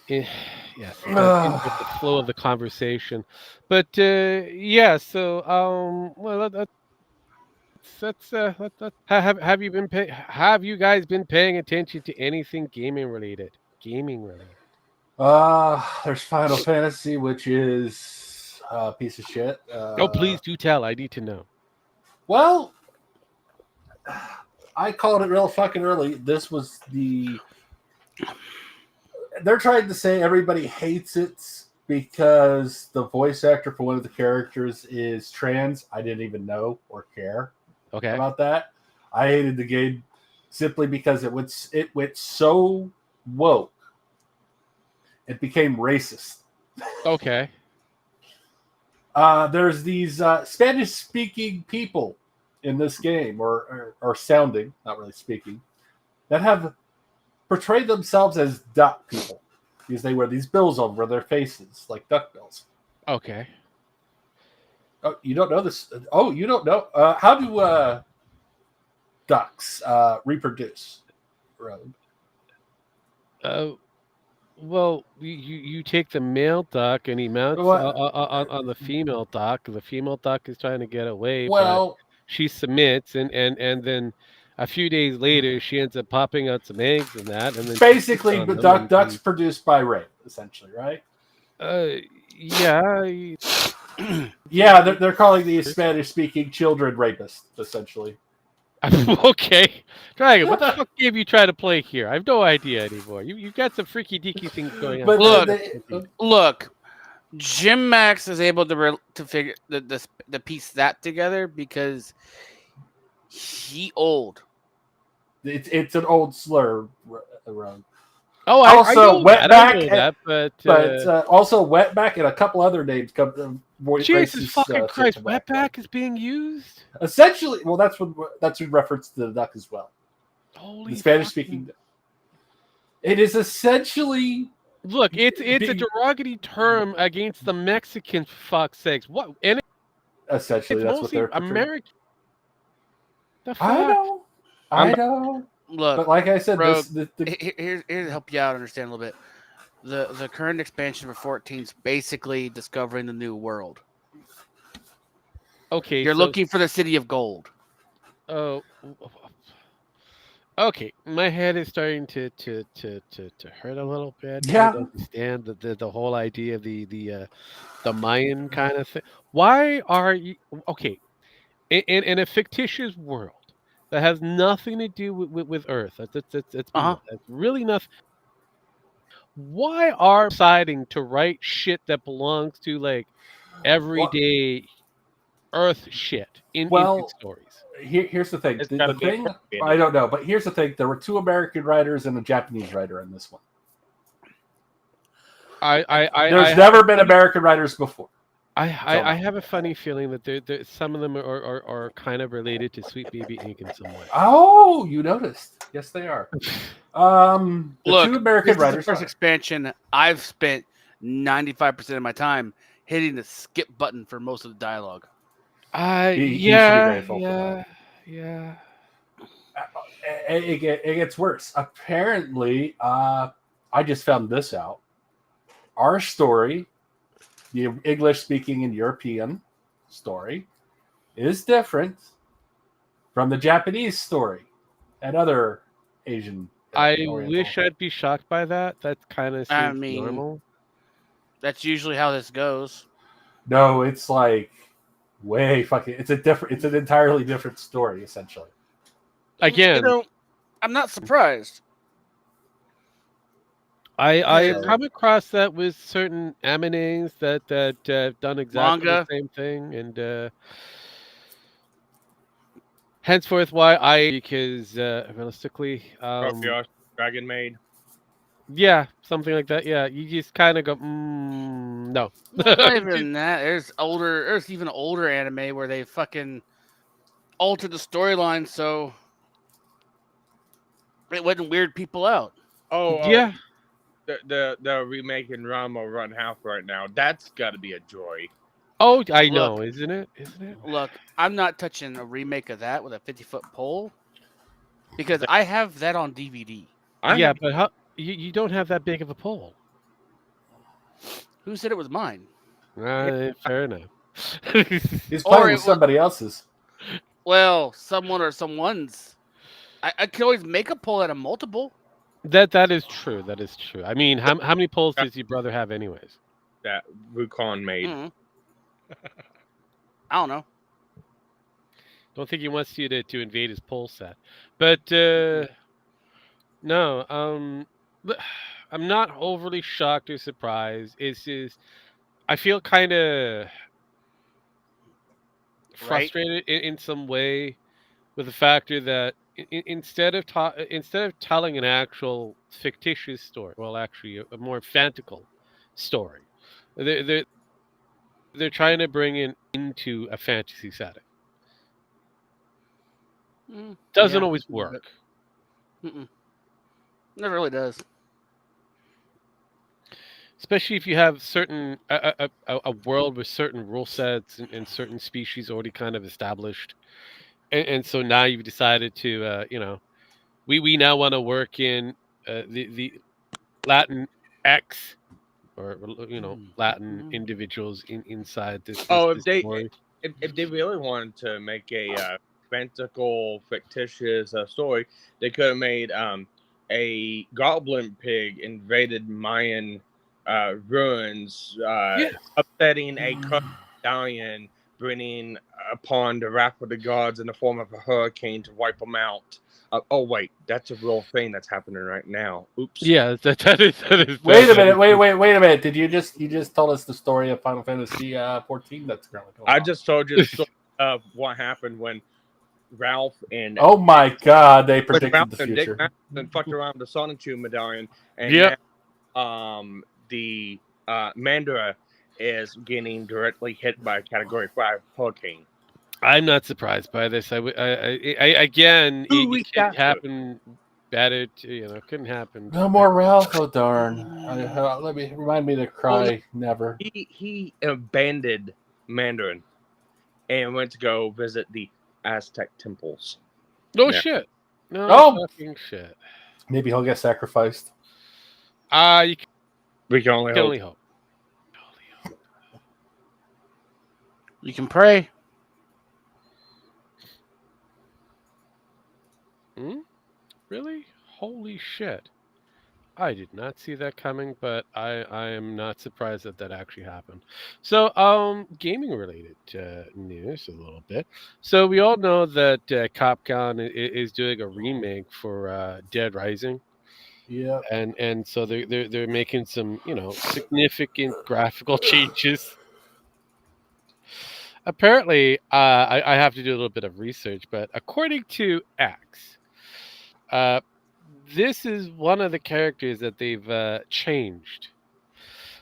Yes, with the flow of the conversation, but yeah. So well, that's have you guys been paying attention to anything gaming related? There's Final Fantasy, which is a piece of shit. Oh, please do tell. I need to know. Well, I called it real fucking early. This was they're trying to say everybody hates it because the voice actor for one of the characters is trans. I didn't even know or care about that. I hated the game simply because it went so woke it became racist. Okay. There's these Spanish-speaking people in this game, or sounding, not really speaking, that have portrayed themselves as duck people because they wear these bills over their faces, like duck bills. Okay. Oh, you don't know this? Oh, you don't know? How do ducks reproduce? Rogue? Well, you take the male duck and he mounts Well, on the female duck. The female duck is trying to get away, but well, she submits, and then a few days later she ends up popping out some eggs and that, and then she sits basically, on the them ducks produced by rape, essentially, right? yeah. Yeah, they're calling these Spanish-speaking children rapists, essentially. Okay, Dragon, what the fuck game you try to play here? I have no idea anymore. You've got some freaky deaky things going on. But Look, Look, Jim Max is able to figure the piece that together because he old. it's an old slur, Rogue. Oh, Also, I know that. I know Wetback, that, But also Wetback and a couple other names come. Jesus fucking shit Christ, to back. Wetback is being used? Essentially, well, that's in reference to the duck as well. Holy The Spanish-speaking. It is essentially. Look, it's a derogatory term against the Mexicans, for fuck's sakes. What? And Essentially, it's that's what mostly they're portraying. American. The fuck? I know. Look, But like I said, Rogue, this here to help you out understand a little bit. The current expansion for 14 is basically discovering the new world. Okay, You're looking for the city of gold. Oh, okay. My head is starting to hurt a little bit. Yeah. I don't understand the whole idea of the Mayan kind of thing. Why are you okay? In a fictitious world that has nothing to do with Earth, that's really nothing. Why are deciding to write shit that belongs to like everyday Earth shit in stories? Here's the thing. It's The gotta be thing appropriate. I don't know, but here's the thing. There were 2 American writers and a Japanese writer in this one. There's never been American writers before. I have a funny feeling that some of them are kind of related to Sweet Baby Inc. in some way. Oh, you noticed? Yes, they are. The Look, 2 American this is the writers. first expansion I've spent 95% of my time hitting the skip button for most of the dialogue. You should be Yeah. grateful for Yeah. It gets worse. Apparently, I just found this out. Our story, the English-speaking and European story, is different from the Japanese story and other Asian. I Oriental. wish I'd be shocked by that. That kind of seems normal. That's usually how this goes. No, it's like way fucking. It's an entirely different story, essentially. Again, I'm not surprised. I come across that with certain animes that have done exactly Manga. the same thing, and henceforth because realistically, Dragon Maid. yeah, something like that. Yeah, you just kind of go, no. Not even that. There's even older anime where they fucking altered the storyline so it wouldn't weird people out. Yeah. The remake in Rama Run Half right now. That's got to be a joy. Oh, I know, isn't it? Look, I'm not touching a remake of that with a 50-foot pole because I have that on DVD. But how you don't have that big of a pole? Who said it was mine? Fair enough. He's playing with somebody else's. Well, someone or someone's. I can always make a pole out of multiple. That is true. That is true. I mean, how many poles does your brother have, anyways? That Wukong made. Mm-hmm. I don't know. Don't think he wants you to invade his pole set, but no. I'm not overly shocked or surprised. It's just I feel kind of frustrated in some way with the factor that instead of telling an actual fictitious story, well, actually a more fantastical story, they're they're trying to bring it into a fantasy setting. Doesn't Yeah. always work. Mm-mm. It really does. Especially if you have certain a world with certain rule sets and certain species already kind of established, and so now you've decided to we now want to work in the Latin X or Latin Mhm. individuals inside Oh, this story. if they really wanted to make a fanciful, fictitious story, they could have made a goblin pig invaded Mayan ruins, Yeah, upsetting a cursed medallion, bringing upon the wrath of the gods in the form of a hurricane to wipe them out. Oh wait, that's a real thing that's happening right now. Oops. yeah, that is. Wait a that minute. is- Wait a minute. Did you just told us the story of Final Fantasy 14 that's currently going on? I just told you the story of what happened when Ralph and Oh my God! They when predicted Ralph the and Dick future. Masterson fucked around with the Sonichu medallion, and Yep. now the Mandara is getting directly hit by a Category 5 hurricane. I'm not surprised by this. Again, Ooh, it we could got happen better. Couldn't happen. No more Ralph. Oh darn! Let me remind me to cry. Well, Never. He abandoned Mandarin and went to go visit the Aztec temples. No Yeah. shit. No Oh! fucking shit. Maybe he'll get sacrificed. You We can only can hope. only hope. You can pray. Really? Holy shit. I did not see that coming, but I am not surprised that that actually happened. So, gaming related news a little bit. So we all know that Capcom is doing a remake for Dead Rising, Yeah. and so they're making some significant graphical changes. Apparently, I have to do a little bit of research, but according to X, uh, this is one of the characters that they've changed.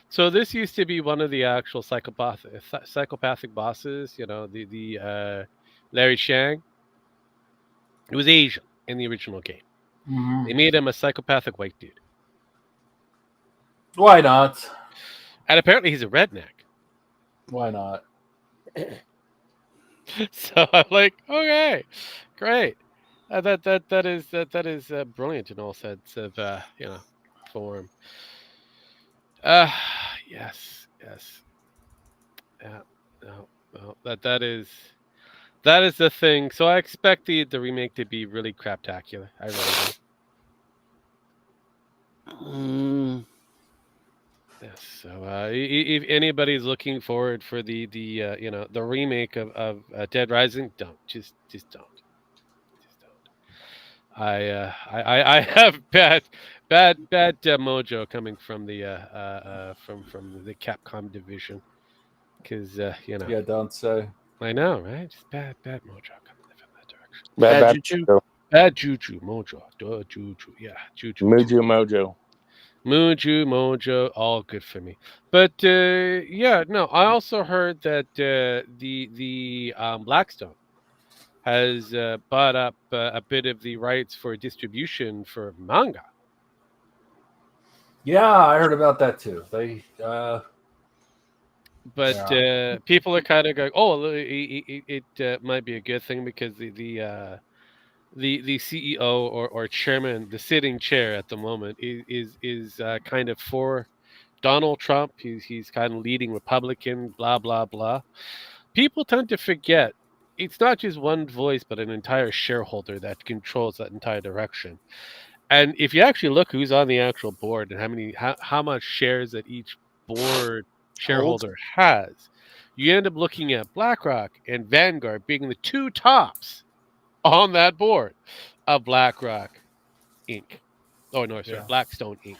So this used to be one of the actual psychopathic bosses. The Larry Shang. It was Asian in the original game. Mhm. They made him a psychopathic white dude, Why not? and apparently he's a redneck. Why not? So I'm like, okay, great. That is brilliant in all sense of form. Uh yes, yes. Yeah, no. That is the thing. So I expect the remake to be really craptacular. I really do. Yes. So if anybody's looking forward for the remake of Dead Rising, don't just don't. I have bad mojo coming from from the Capcom division because Yeah, don't say. I know, right? Just bad mojo coming from that direction. Bad juju. Bad juju mojo, juju, yeah, juju, Mojo. mojo, all good for me. But yeah, no, I also heard that the Blackstone has bought up a bit of the rights for distribution for manga. Yeah, I heard about that too. They But Yeah. people are kind of going, "Oh, it might be a good thing because the CEO or chairman, the sitting chair at the moment, is kind of for Donald Trump. He's kind of leading Republican, blah blah blah. People tend to forget it's not just one voice, but an entire shareholder that controls that entire direction. And if you actually look who's on the actual board and how much shares that each board shareholder has, you end up looking at BlackRock and Vanguard being the two tops on that board of BlackRock Inc. Oh no, sorry, Yeah. Blackstone Inc.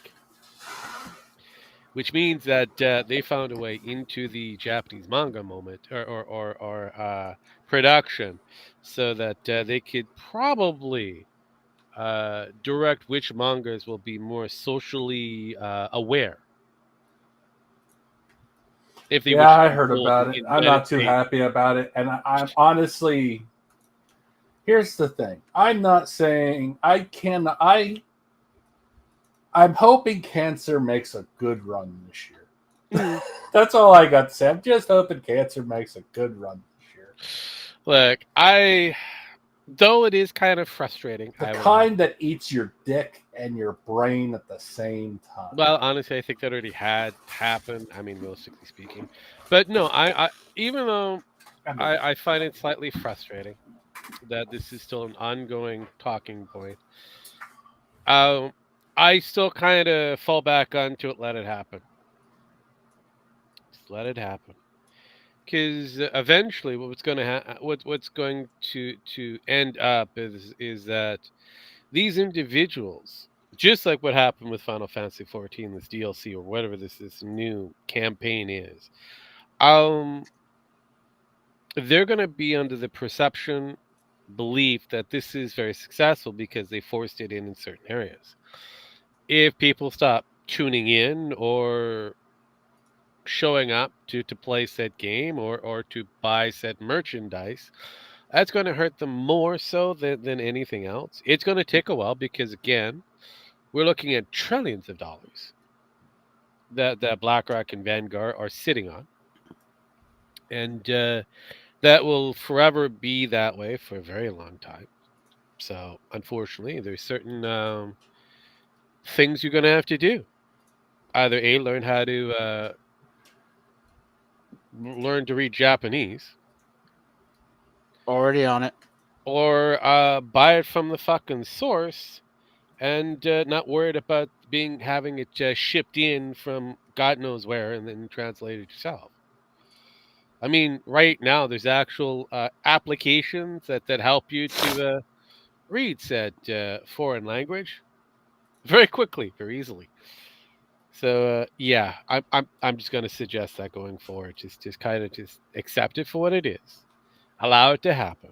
which means that they found a way into the Japanese manga moment or production, so that they could probably direct which mangas will be more socially aware. If they Yeah, wish I to heard indulge about it. in I'm not too meditate. happy about it, and I'm honestly. Here's the thing. I'm not saying I can. I'm hoping Cancer makes a good run this year. Mhm. That's all I got to say. I'm just hoping Cancer makes a good run this year. Look, though it is kind of frustrating, The I will kind that eats your dick and your brain at the same time. Well, honestly, I think that already had happened. I mean, realistically speaking, but no, I even though I mean, I find it slightly frustrating that this is still an ongoing talking point. Um, I still kind of fall back onto it. Let it happen. Just let it happen. Because eventually, what's going to end up is that these individuals, just like what happened with Final Fantasy 14, this DLC or whatever this new campaign is, um, they're going to be under the perception, belief that this is very successful because they forced it in certain areas. If people stop tuning in or showing up to play said game or to buy said merchandise, that's going to hurt them more so than anything else. It's going to take a while because, again, we're looking at trillions of dollars that BlackRock and Vanguard are sitting on, and that will forever be that way for a very long time. So, unfortunately, there's certain things you're going to have to do. Either A, learn how to learn to read Japanese, Already on it. or buy it from the fucking source and not worried about having it shipped in from God knows where and then translated yourself. I mean, right now there's actual applications that help you to read said foreign language very quickly, very easily. So yeah, I'm just going to suggest that going forward, just kind of just accept it for what it is, allow it to happen,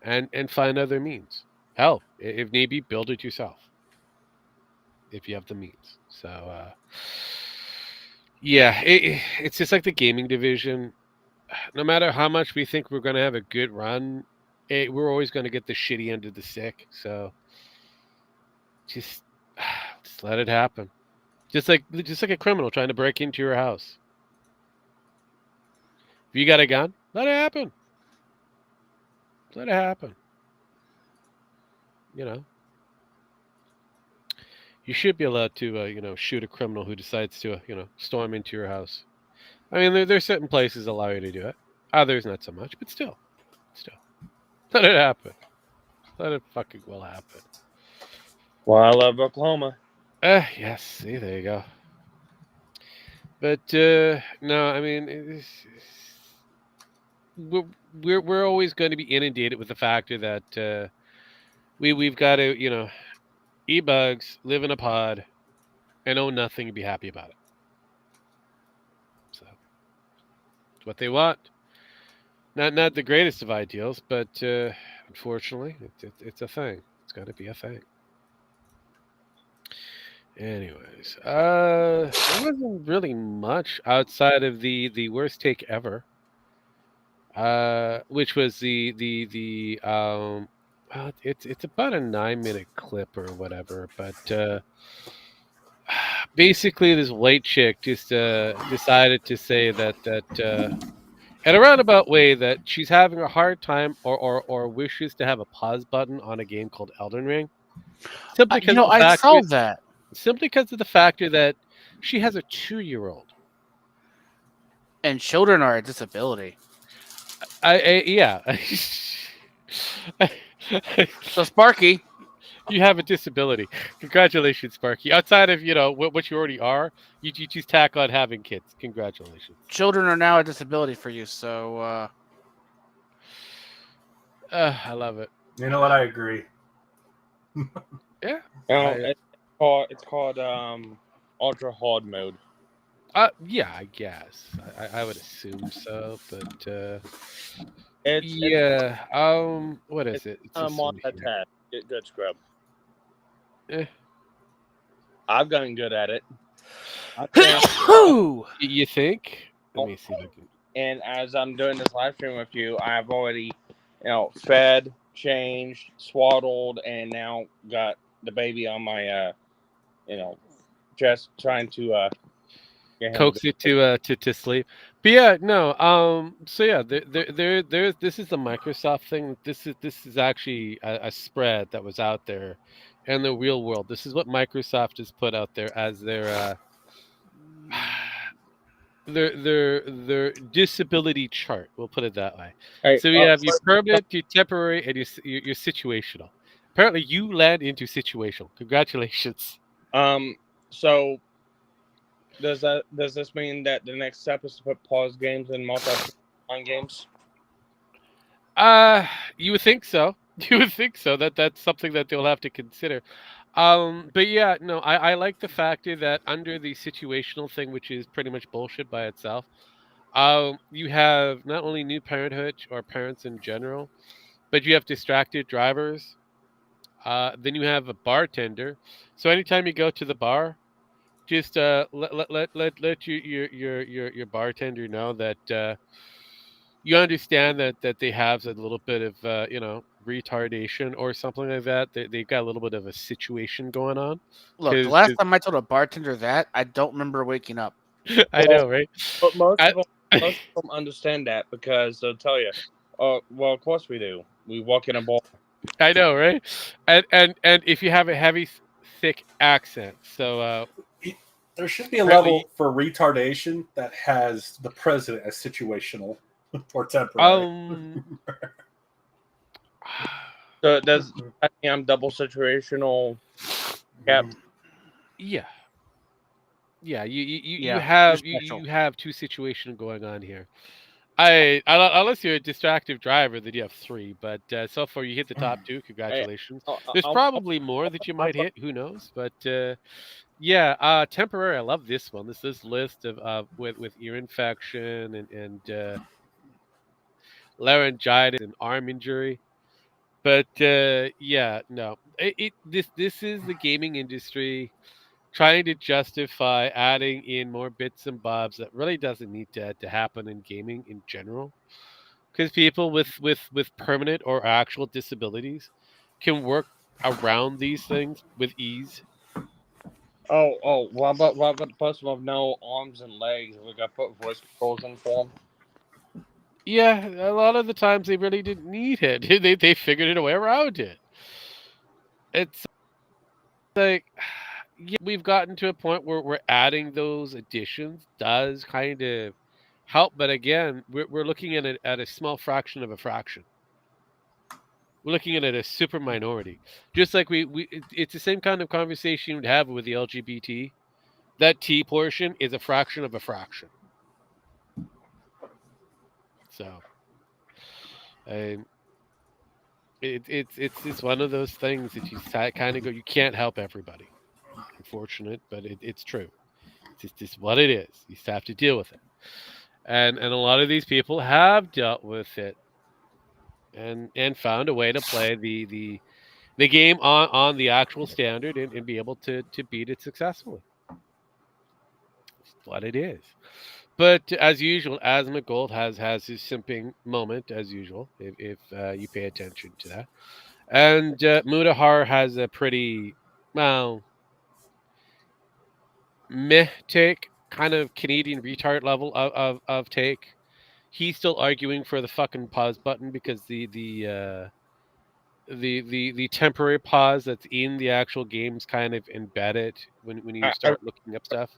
and find other means. Hell, if need be, build it yourself if you have the means. So yeah, it's just like the gaming division. No matter how much we think we're going to have a good run, we're always going to get the shitty end of the stick. So just just let it happen. Just like a criminal trying to break into your house. If you got a gun, let it happen. Let it happen. You know, you should be allowed to shoot a criminal who decides to storm into your house. I mean, there's certain places that allow you to do it. Others not so much, but still, let it happen. Let it fucking well happen. Well, I love Oklahoma. Yes. See, there you go. But no, I mean, we're always going to be inundated with the factor that we've got to eat bugs, live in a pod, and own nothing and be happy about it. So it's what they want. Not the greatest of ideals, but unfortunately, it's a thing. It's got to be a thing. Anyways, there wasn't really much outside of the worst take ever, which was the well, it's about a 9-minute clip or whatever, but basically this white chick just decided to say that in a roundabout way that she's having a hard time or wishes to have a pause button on a game called Elden Ring, simply because of the I fact saw that. simply because of the factor that she has a 2-year-old. And children are a disability. Yeah. So Sparky, You have a disability. Congratulations, Sparky. Outside of what you already are, you just tack on having kids. Congratulations. children are now a disability for you. So I love it. You know what? I agree. Yeah. It's called ultra hard mode. Yeah, I guess. I would assume so, but It's yeah. What is it? It's this on one that here. task. Get good scrub. Eh, I've gotten good at it. I think, you think? Let me see if I can. and as I'm doing this live stream with you, I've already, fed, changed, swaddled, and now got the baby on my, chest, trying to get him. Coax it to sleep. But yeah, no. So yeah, there. This is the Microsoft thing. This is actually a spread that was out there in the real world. This is what Microsoft has put out there as their disability chart. We'll put it that way. Hey, So we have your permanent, your temporary, and your situational. Apparently, you land into situational. Congratulations. so does this mean that the next step is to put pause games and multi-online games? You would think so. You would think so. That's something that they'll have to consider. But yeah, no, I like the factor that under the situational thing, which is pretty much bullshit by itself, you have not only new parenthood or parents in general, but you have distracted drivers. Then you have a bartender. So anytime you go to the bar, just let your bartender know that you understand that they have a little bit of retardation or something like that. They've got a little bit of a situation going on. Look, the last time I told a bartender that, I don't remember waking up. I know, right? But most I, of them understand that because they'll tell you, "Oh, well, of course we do. We walk in a bar." I know, right? And if you have a heavy, thick accent, so There should be a apparently, level for retardation that has the president as situational or temporary. So does that mean I'm double situational? Yep. Yeah. Yeah, you Yeah, have you're special. you have two situations going on here. Unless you're a distractive driver, then you have three. But so far, you hit the top two. Congratulations. There's probably more that you might hit. Who knows? But yeah, temporary. I love this one. This list of with ear infection and laryngitis and arm injury. But yeah, no. This is the gaming industry trying to justify adding in more bits and bobs that really doesn't need to happen in gaming in general. Because people with permanent or actual disabilities can work around these things with ease. Oh. What about the person with no arms and legs? We got to put voice controls in for them. Yeah, a lot of the times they really didn't need it. They figured a way around it. It's like yeah, we've gotten to a point where we're adding those additions does kind of help, but again, we're looking at it at a small fraction of a fraction. We're looking at it as super minority. Just like it's the same kind of conversation you'd have with the LGBT. That T portion is a fraction of a fraction. So, um, it's one of those things that you kind of go. You can't help everybody. Unfortunate, but it's true. It's just what it is. You just have to deal with it. And a lot of these people have dealt with it and found a way to play the game on the actual standard and be able to beat it successfully. It's what it is. But as usual, Asma Gold has his simping moment as usual if you pay attention to that. And Mudahar has a pretty well meh take, kind of Canadian retard level of take. He's still arguing for the fucking pause button because the temporary pause that's in the actual game's kind of embedded when you start looking up stuff.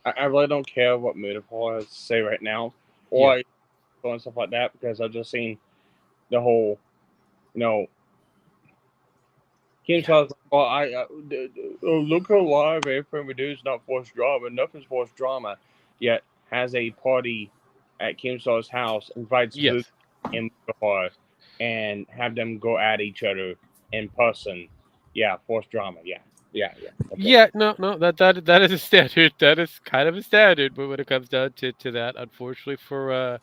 I really don't care what Metaphor has to say right now, Yeah. or stuff like that, because I've just seen the whole, Kim tells like, well, look how live everything we do is not forced drama, nothing's forced drama, yet has a party at Kim Saw's house, invites Yes. and Metaphor, and have them go at each other in person. Yeah, forced drama. Yeah. Yeah, yeah. Okay. Yeah, no, that is a standard. That is kind of a standard, but when it comes down to that, unfortunately for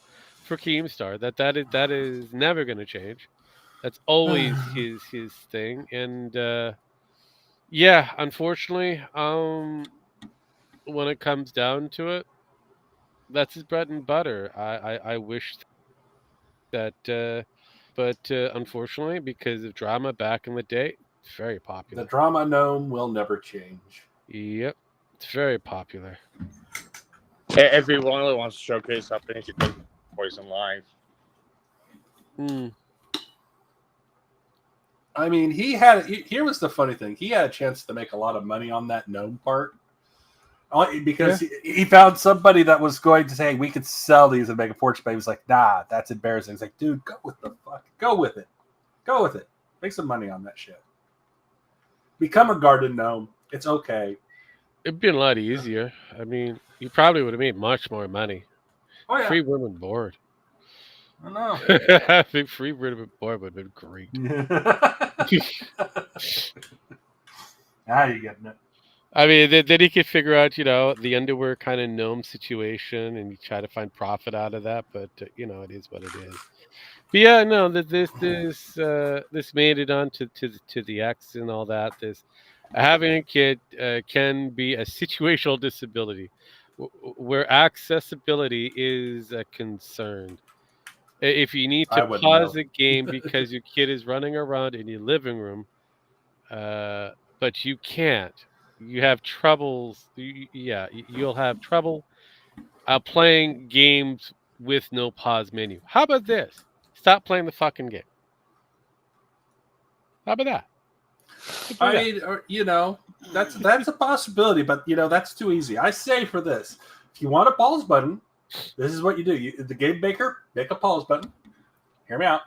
Keemstar, that is never going to change. That's always his thing, and yeah, unfortunately, when it comes down to it, that's his bread and butter. I wish that, but unfortunately, because of drama back in the day, it's very The popular. drama gnome will never change. Yep, it's very popular. If he really wants to showcase something, he should take Poison Live. Mm. I mean, here was the funny thing. He had a chance to make a lot of money on that gnome part. Because he found somebody that was going to say, we could sell these and make a fortune, but he was like, nah, that's embarrassing. He's like, dude, go with the fuck. Go with it. Go with it. Make some money on that shit. Become a garden gnome. It's okay. It'd been a lot easier. I mean, you probably would have made much more money. Oh, yeah. Free women board. I know. I think free women board would have been great. Now you're getting it. I mean, then he could figure out, the underwear kind of gnome situation, and you try to find profit out of that. But it is what it is. But yeah, no, this made it on to the X and all that. This having a kid can be a situational disability, where accessibility is a concern. If you need I to wouldn't pause know. a game because your kid is running around in your living room, but you can't, you have troubles. You'll have trouble playing games with no pause menu. How about this? Stop playing the fucking game. How about that? I mean, that's a possibility, but that's too easy. I say for this, if you want a pause button, this is what you do. The game maker, make a pause button. Hear me out.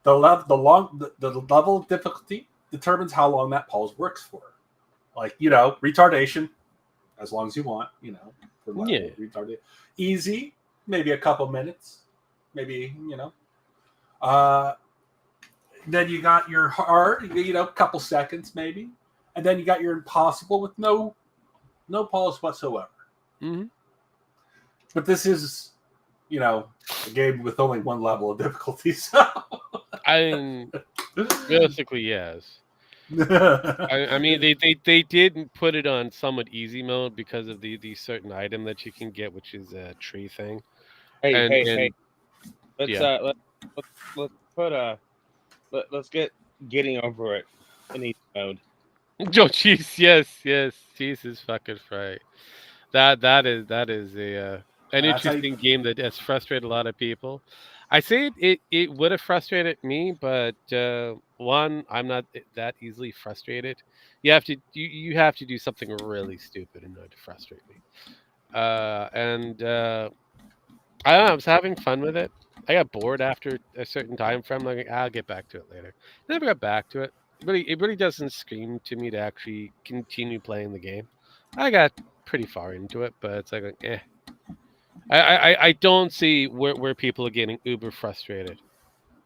The level of difficulty determines how long that pause works for. Like, retardation, as long as you want, for retardation. Easy, maybe a couple minutes, maybe, then you got your hard, a couple seconds maybe, and then you got your impossible with no pause whatsoever. Mm-hmm. But this is, a game with only one level of difficulty. So, realistically, yes. I mean, they did put it on somewhat easy mode because of the certain item that you can get, which is a tree thing. Hey. Let's yeah. let's get getting over it in easy mode. Oh, jeez, yes, Jesus fucking right. That is an interesting game that has frustrated a lot of people. I say it would have frustrated me, but one, I'm not that easily frustrated. You have to do something really stupid in order to frustrate me. And I don't know, I was having fun with it. I got bored after a certain time frame. Like, I'll get back to it later. Never got back to it. It really doesn't scream to me to actually continue playing the game. I got pretty far into it, but it's like eh. I don't see where people are getting uber frustrated.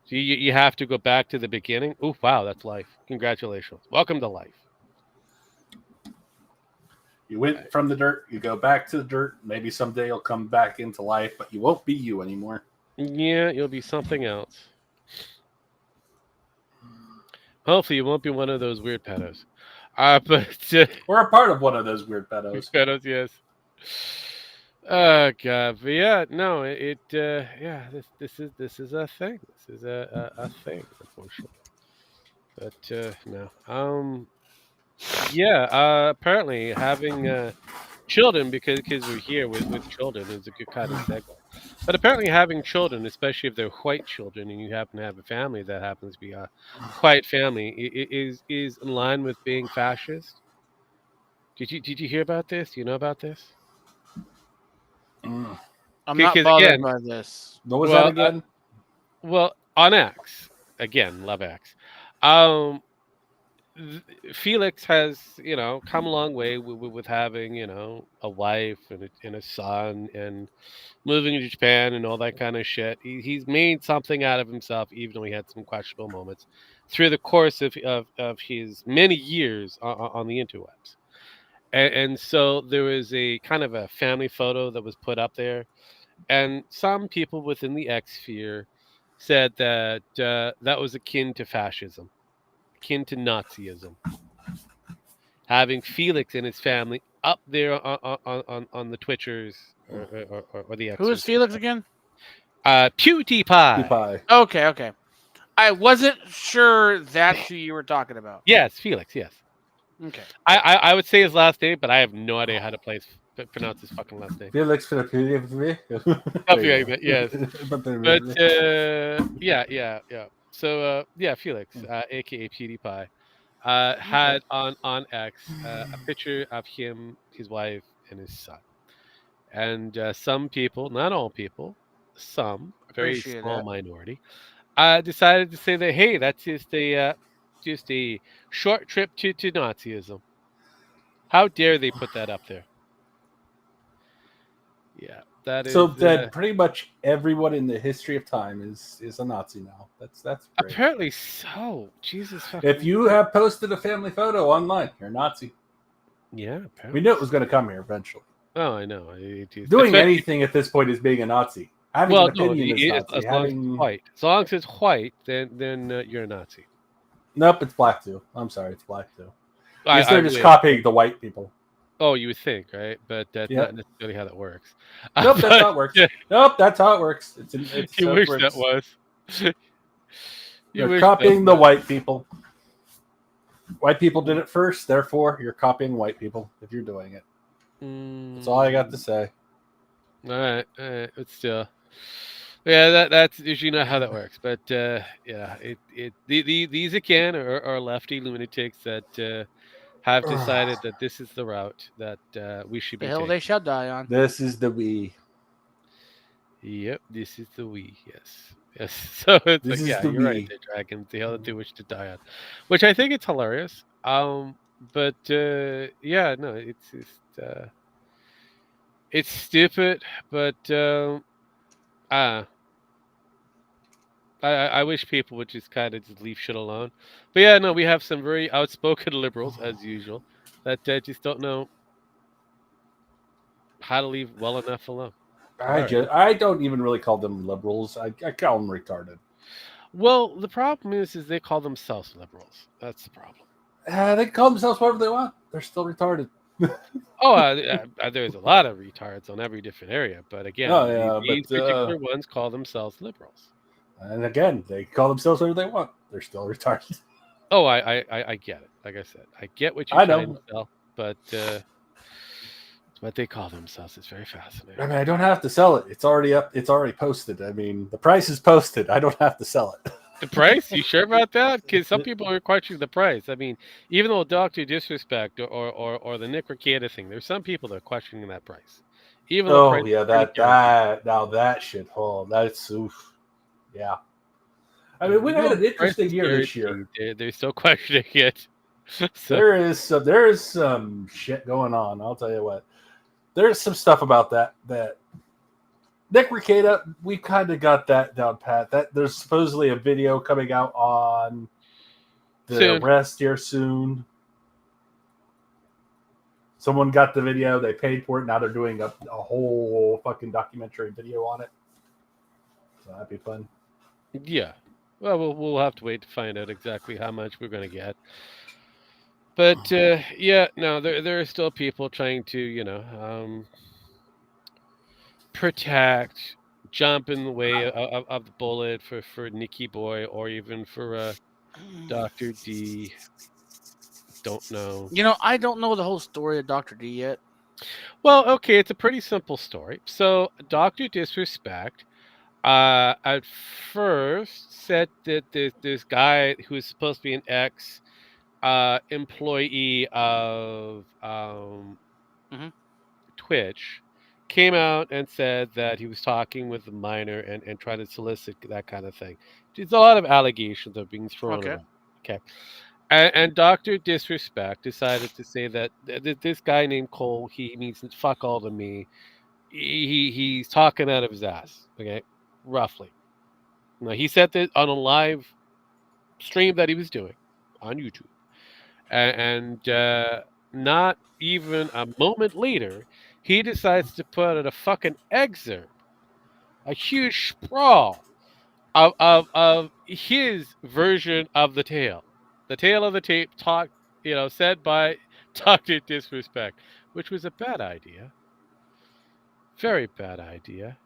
So you have to go back to the beginning. Oh wow, that's life. Congratulations. Welcome to life. You went from the dirt, you go back to the dirt. Maybe someday you'll come back into life, but you won't be you anymore. Yeah, you'll be something else. Hopefully, you won't be one of those weird pedos. But we're a part of one of those weird pedos. Pedos, yes. Oh god, but yeah, no, this is a thing. This is a thing, unfortunately. But no, apparently having children because we're here with children is a good kind of segue. But apparently having children, especially if they're white children, and you happen to have a family that happens to be a white family, is in line with being fascist. Did you hear about this? Do you know about this? I'm not bothered by this. What was that again? Well, on X again, love X. Felix has, come a long way with having, a wife and a son and moving to Japan and all that kind of shit. He's made something out of himself, even though he had some questionable moments. through the course of his many years on the interwebs. And so there was a kind of a family photo that was put up there, and some people within the X sphere said that that was akin to fascism, akin to Nazism, having Felix and his family up there on the Twitchers or the Who is Xers. Felix again? PewDiePie. Pie. Okay, okay. I wasn't sure that's who you were talking about. Yes, Felix. Yes, Okay. I would say his last name, but I have no idea how to pronounce his fucking last name. Felix Philippe. Copyright, yes. But yeah. So yeah, Felix, aka PewDiePie, had on X a picture of him, his wife, and his son. And some people, not all people, some, a very Appreciate small that. minority, decided to say that, hey, that's just a short trip to Nazism. How dare they put that up there? Yeah, that is So that pretty much everyone in the history of time is a Nazi now. That's great. apparently so. Jesus fucking. If you have posted a family photo online, you're a Nazi. Yeah, We apparently. knew it was going to come here eventually. Oh, I know. Doing anything at this point is being a Nazi. Having Well, an opinion is Nazi. as long as it's white. As long as it's white, then you're a Nazi. Nope, it's black too. I'm sorry, it's black too. I They're just win. copying the white people. Oh, you would think, right? But that's Yep. not necessarily how that works. Nope, that's how it works. Nope, that's how it works. It's You so it wish works. that was. You You're wish copying that the was. white people. White people did it first, therefore you're copying white people if you're doing it. That's all I got to say. All right, but still, yeah, that's usually not how that works. But yeah, these again are lefty lunatics that have decided that this is the route that we should be The hill taking. they shall die on. This is the we. Yep, this is the we. Yes, yes. So it's This like, is yeah, the you're right. we. The dragon, the hill that they wish to die on, which I think it's hilarious. But yeah, no, it's just it's stupid. But I wish people would just kind of just leave shit alone. But yeah, no, we have some very outspoken liberals as usual that just don't know how to leave well enough alone. I don't even really call them liberals. I call them retarded. Well, the problem is they call themselves liberals. That's the problem. They can call themselves whatever they want. They're still retarded. Oh, there's a lot of retards on every different area, but again, Oh, yeah, these but, particular ones call themselves liberals. And again, they call themselves whatever they want. They're still retarded. Oh, I get it. Like I said, I get what I you're know. trying to sell, but what they call themselves is very fascinating. I mean, I don't have to sell it. It's already up. It's already posted. I mean, the price is posted. I don't have to sell it. The price? You sure about that? Because some people are questioning the price. I mean, even though Dr. Disrespect or the Nick Ricciarda thing, there's some people that are questioning that price. Even though Oh price yeah, is pretty that now that shit. Oh, that's oof. Yeah. I mean, we had an interesting year this year. They're still questioning it. So, There is some shit going on. I'll tell you what. There's some stuff about that Nick Ricciarda, we kind of got that down pat. That there's supposedly a video coming out on the arrest here soon. Someone got the video, they paid for it. Now they're doing a whole fucking documentary video on it. So that'd be fun. yeah. Well, we'll have to wait to find out exactly how much we're going to get. But yeah, no, there are still people trying to, protect, jump in the way of the bullet for Nikki Boy or even for Dr. D. Don't know. I don't know the whole story of Dr. D yet. Well, okay, it's a pretty simple story. So Dr. Disrespect at first said that this guy who is supposed to be an ex employee of Twitch came out and said that he was talking with a minor and trying to solicit that kind of thing. There's a lot of allegations that are being thrown around. Okay. And Dr. Disrespect decided to say that this guy named Cole, he means fuck all to me. He's talking out of his ass. Okay. Roughly. Now, he said that on a live stream that he was doing on YouTube. And not even a moment later, he decides to put out a fucking excerpt, a huge sprawl of his version of the tale. The tale of the tape talk, said by Dr. Disrespect, which was a bad idea. Very bad idea.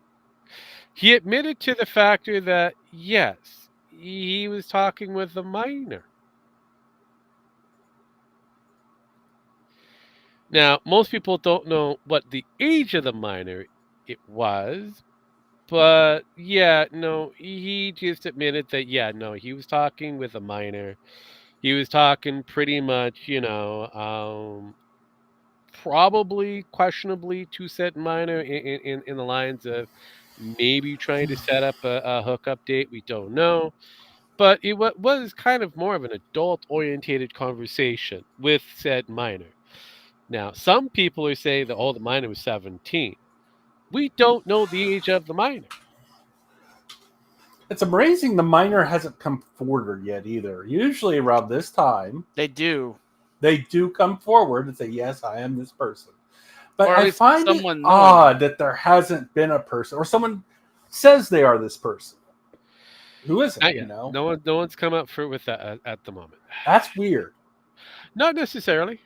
He admitted to the factor that, yes, he was talking with a minor. Now, most people don't know what the age of the minor it was, but yeah, no, he just admitted that, yeah, no, he was talking with a minor. He was talking pretty much, probably questionably to said minor in the lines of maybe trying to set up a hookup date. We don't know. But it was kind of more of an adult orientated conversation with said minor. Now, some people are saying that, the minor was 17. We don't know the age of the minor. It's amazing the minor hasn't come forward yet either. Usually around this time, They do. they do come forward and say, "Yes, I am this person." But Or at I least find it someone knowing odd that there hasn't been a person or someone says they are this person who isn't. Not yet. No one's come up with that at the moment. That's weird. Not necessarily.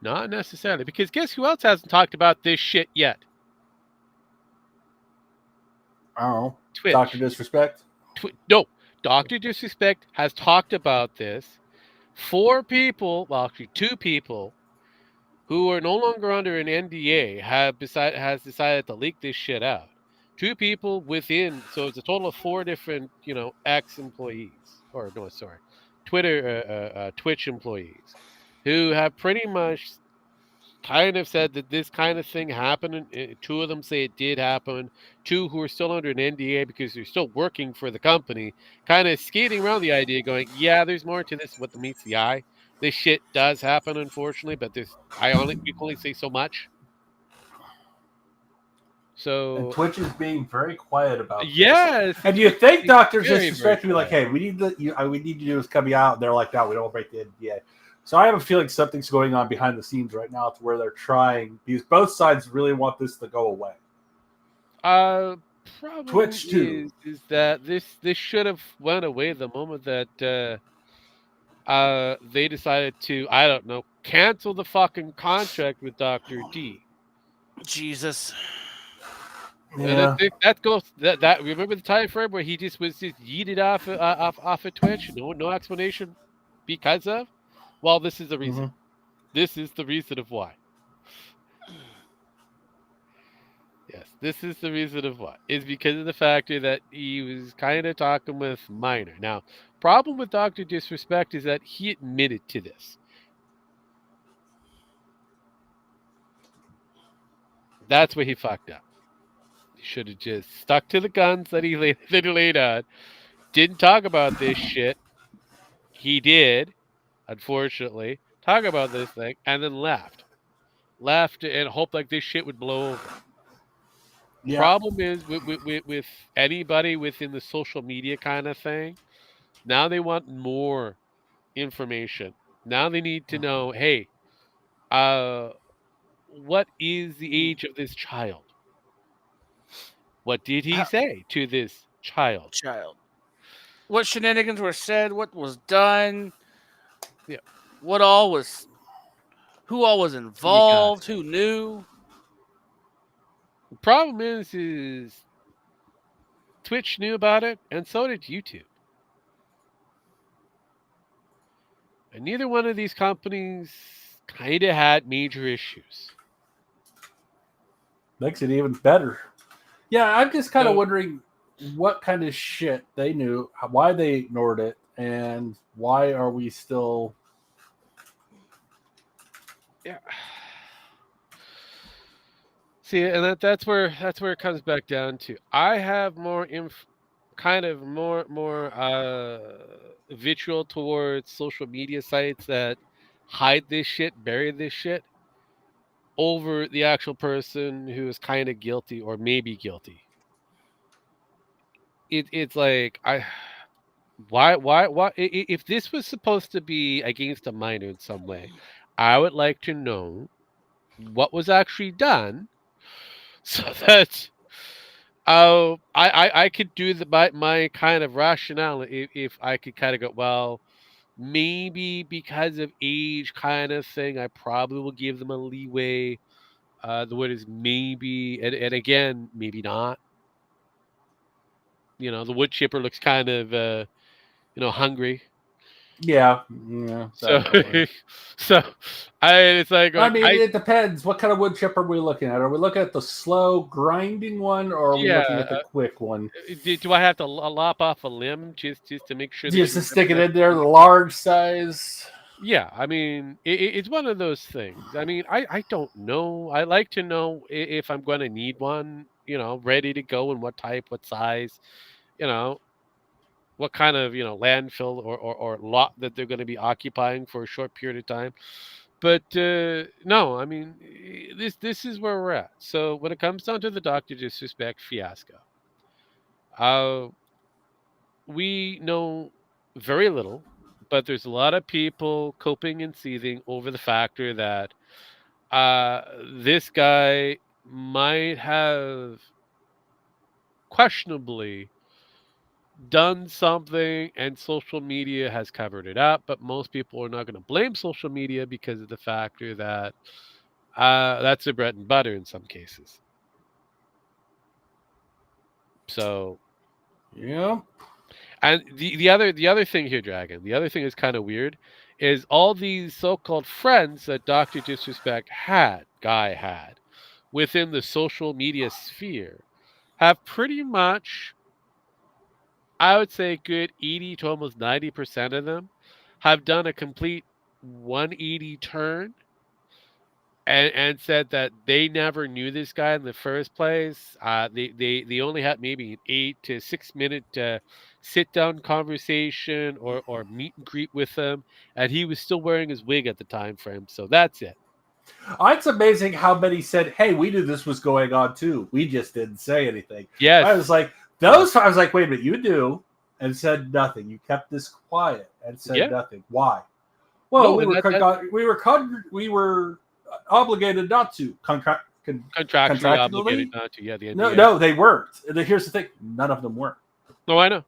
Not necessarily, because guess who else hasn't talked about this shit yet? I don't know. Twitch. Dr. Disrespect. No, Dr. Disrespect has talked about this. 4 people, well, actually 2 people, who are no longer under an NDA has decided to leak this shit out. 2 people within, so it's a total of 4 different, ex-employees, or no, sorry, Twitch employees, who have pretty much kind of said that this kind of thing happened. 2 of them say it did happen. 2 who are still under an NDA because they're still working for the company, kind of skating around the idea, going, "Yeah, there's more to this what meets the eye. This shit does happen, unfortunately, but we can only say so much." So And Twitch is being very quiet about this. yes, And you think Dr. very, Disrespect would be like, quiet. "Hey, we need you to do this coming out." And they're like, "No, we don't break the NDA." So I have a feeling something's going on behind the scenes right now to where they're trying, because both sides really want this to go away. Problem Twitch too. is that this should have went away the moment that they decided to, I don't know, cancel the fucking contract with Dr. D. Jesus. Yeah. That goes that remember the time frame where he just was just yeeted off of Twitch, no explanation because of. Well, this is the reason. Mhm. This is the reason of why. Yes, this is the reason of why. Is because of the factor that he was kind of talking with minor. Now, problem with Dr. Disrespect is that he admitted to this. That's where he fucked up. He should have just stuck to the guns that he laid out. Didn't talk about this shit. He did, unfortunately, talk about this thing and then left. Left and hoped like this shit would blow over. Yeah. Problem is with anybody within the social media kind of thing, now they want more information. Now they need to know, hey, what is the age of this child? What did he say to this child? What shenanigans were said? What was done? Yeah. Who all was involved? Who knew? The problem is Twitch knew about it, and so did YouTube. And neither one of these companies kind of had major issues. Makes it even better. Yeah, I'm just kind of So- wondering what kind of shit they knew, why they ignored it, and why are we still... Yeah. See, and that's where it comes back down to. I have more vitriol towards social media sites that hide this shit, bury this shit, over the actual person who is kind of guilty or maybe guilty. It's like If this was supposed to be against a minor in some way, I would like to know what was actually done so that I could do my kind of rationale if I could kind of go, well, maybe because of age kind of thing, I probably will give them a leeway. The word is maybe, and again, maybe not. The wood chipper looks kind of hungry. Yeah. So Definitely. so it's like I mean, it depends. What kind of wood chip are we looking at? Are we looking at the slow grinding one, or are we looking at the quick one? Do I have to lop off a limb just to make sure? Just to stick it in there, the large size. Yeah, I mean, it's one of those things. I mean, I don't know. I like to know if I'm going to need one, ready to go, and what type, what size, what kind of, landfill or lot that they're going to be occupying for a short period of time. But no, I mean, this is where we're at. So when it comes down to the Dr. Disrespect fiasco, we know very little, but there's a lot of people coping and seething over the factor that this guy might have questionably done something and social media has covered it up, but most people are not going to blame social media because of the factor that that's their bread and butter in some cases. So Yeah. and the other thing here, Dragon, the other thing is kind of weird, is all these so-called friends that Dr. Disrespect had within the social media sphere have pretty much, I would say, good 80 to almost 90% of them have done a complete 180 turn and said that they never knew this guy in the first place. They only had maybe an 8 to 6 minute sit down conversation or meet and greet with him, and he was still wearing his wig at the time frame. So that's it. It's amazing how many said, "Hey, we knew this was going on too. We just didn't say anything." Yes, I was like, I was like, wait a minute, you knew and said nothing. You kept this quiet and said nothing. Why? Well, No, we were obligated not to. contractually obligated not to. Yeah, the NDA. No, they weren't. Here's the thing: none of them were. Oh, I know.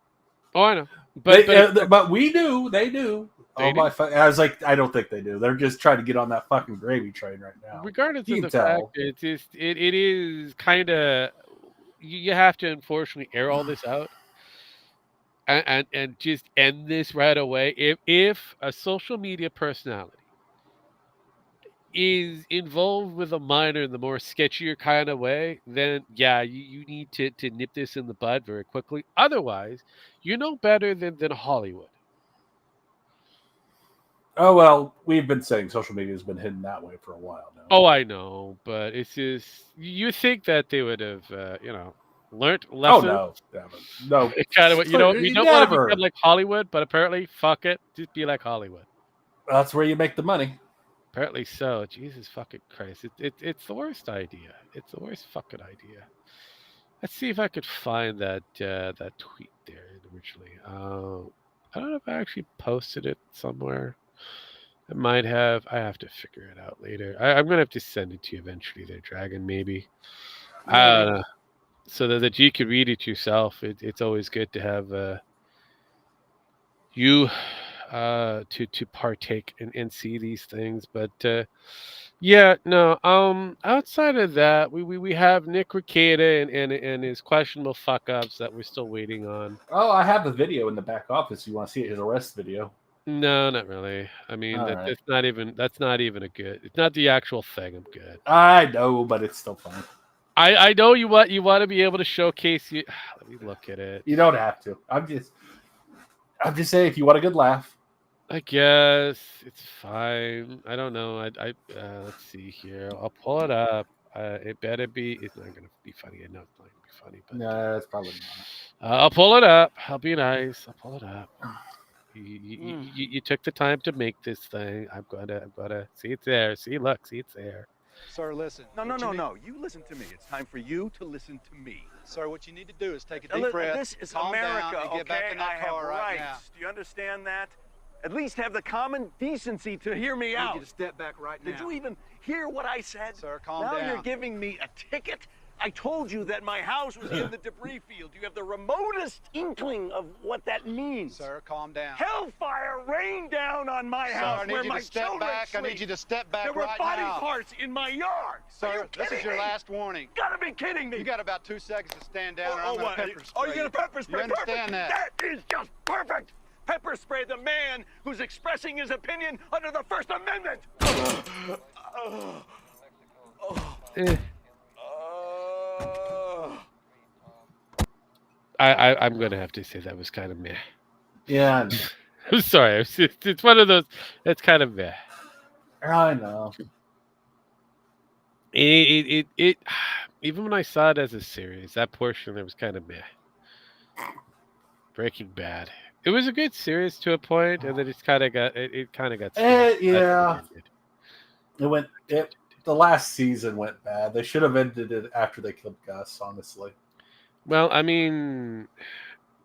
But we knew. They knew. They knew. I was like, I don't think they do. They're just trying to get on that fucking gravy train right now. Regardless of the fact, it is kind of, you have to unfortunately air all this out and just end this right away. If a social media personality is involved with a minor in the more sketchier kind of way, then yeah, you need to nip this in the bud very quickly. Otherwise, you're no better than Hollywood. Oh, well, we've been saying social media has been hidden that way for a while now. Oh, I know, but it's just, you think that they would have, learned lessons. Oh, no. It's kind of what, we don't want to become like Hollywood, but apparently, fuck it, just be like Hollywood. That's where you make the money. Apparently so. Jesus fucking Christ. It's the worst idea. It's the worst fucking idea. Let's see if I could find that tweet there originally. I don't know if I actually posted it somewhere. I might have. I have to figure it out later. I'm going to have to send it to you eventually there, Dragon, maybe. I don't know. So that you could read it yourself. It's always good to have you to partake and see these things. But yeah, no. Outside of that, we have Nick Rekieta and his questionable fuck ups that we're still waiting on. Oh, I have the video in the back office. You want to see it? His arrest video? No, not really. I mean, that's not even a good. It's not the actual thing. I'm good. I know, but it's still fun. I know you want to be able to showcase you. Let me look at it. You don't have to. I'm just saying, if you want a good laugh. I guess it's fine. I don't know. Let's see here. I'll pull it up. It better be. It's not gonna be funny. I know it's not gonna be funny, but no, it's probably not. I'll pull it up. I'll be nice. I'll pull it up. You took the time to make this thing. I'm gonna see it's there. See, look, see it's there. Sir, listen. No, What you need- no. You listen to me. It's time for you to listen to me. Sir, what you need to do is take a Now, deep breath. This is calm America, down, and okay? get back in that I have car right rights. now. Do you understand that? At least have the common decency to hear me I out. need you to step back right now. Did you even hear what I said? Sir, calm now down. you're giving me a ticket? I told you that my house was in the debris field. You have the remotest inkling of what that means. Sir, calm down. Hellfire rained down on my Sir, house I need where you my to step children back. sleep. I need you to step back There were right body now. parts in my yard. Are you Sir, this is kidding your me? last warning. You gotta be kidding me. You got about 2 seconds to stand down, or I'm Oh, going what? to pepper spray. Oh, you're gonna pepper spray? You understand perfect. That is just perfect. Pepper spray the man who's expressing his opinion under the First Amendment. I'm gonna have to say that was kind of meh. Yeah, I'm sorry. It's one of those. It's kind of meh. I know. It even when I saw it as a series, that portion it was kind of meh. Breaking Bad. It was a good series to a point, and then it kind of got Yeah. The last season went bad. They should have ended it after they killed Gus, honestly. Well, I mean,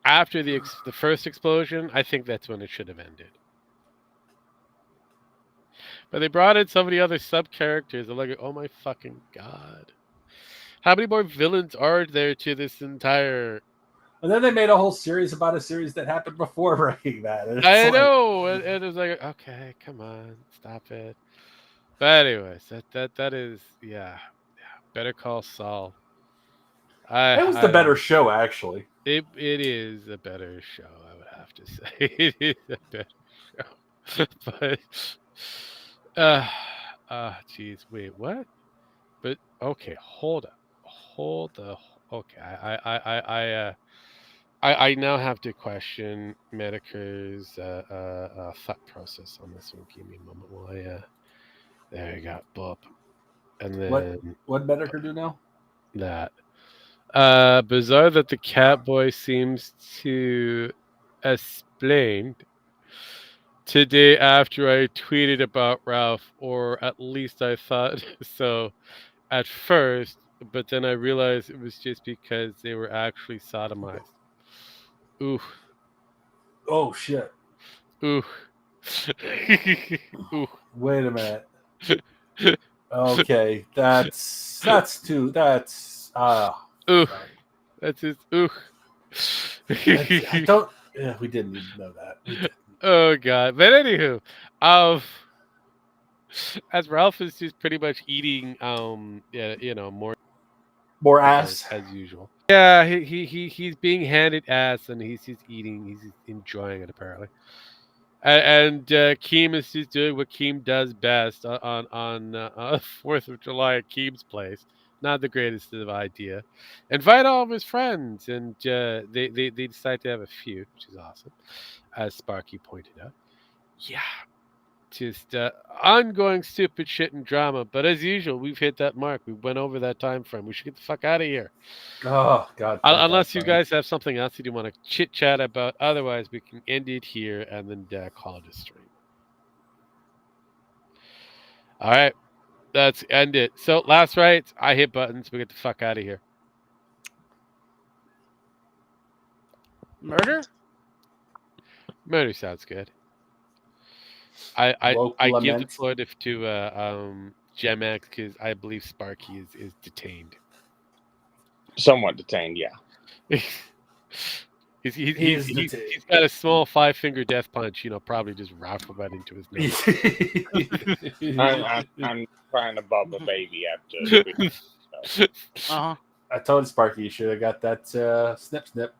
after the first explosion, I think that's when it should have ended. But they brought in so many other sub characters. I'm like, oh my fucking god! How many more villains are there to this entire? And then they made a whole series about a series that happened before Breaking Bad. And it's I like- know, and it was like, okay, come on, stop it. But anyways, that is yeah. Better Call Saul. It was the better show, actually. It is a better show, I would have to say. It is a better show. But geez, wait, what? But okay, hold up. Okay, I now have to question Metokur's thought process on this one. Give me a moment while I there you go, boop. And then What Metokur do now? that. Bizarre that the Catboy seems to explain today after I tweeted about Ralph, or at least I thought so at first, but then I realized it was just because they were actually sodomized. Ooh. Oh shit! Ooh. Ooh. Wait a minute. Okay, that's ooh. That's his ooh. I don't. Yeah, we didn't need to know that. We didn't. Oh god. But anywho, as Ralph is just pretty much eating more ass as usual. Yeah, he's being handed ass and he's just eating, he's just enjoying it apparently. And Keem is just doing what Keem does best on 4th of July at Keem's place. Not the greatest of idea. Invite all of his friends, and they decide to have a feud, which is awesome, as Sparky pointed out. Yeah, just ongoing stupid shit and drama. But as usual, we've hit that mark. We went over that time frame. We should get the fuck out of here. Oh god! Unless you guys have something else you want to chit chat about. Otherwise, we can end it here and then call it a stream. All right. Let's end it. So, last rights. I hit buttons. We get the fuck out of here. Murder? Murder sounds good. I give the floor to Gemex because I believe Sparky is detained. Somewhat detained, yeah. He's got a small 5-finger death punch, probably just rifled right into his nose. I'm trying to bub a baby after. Uh-huh. I told Sparky you should have got that snip.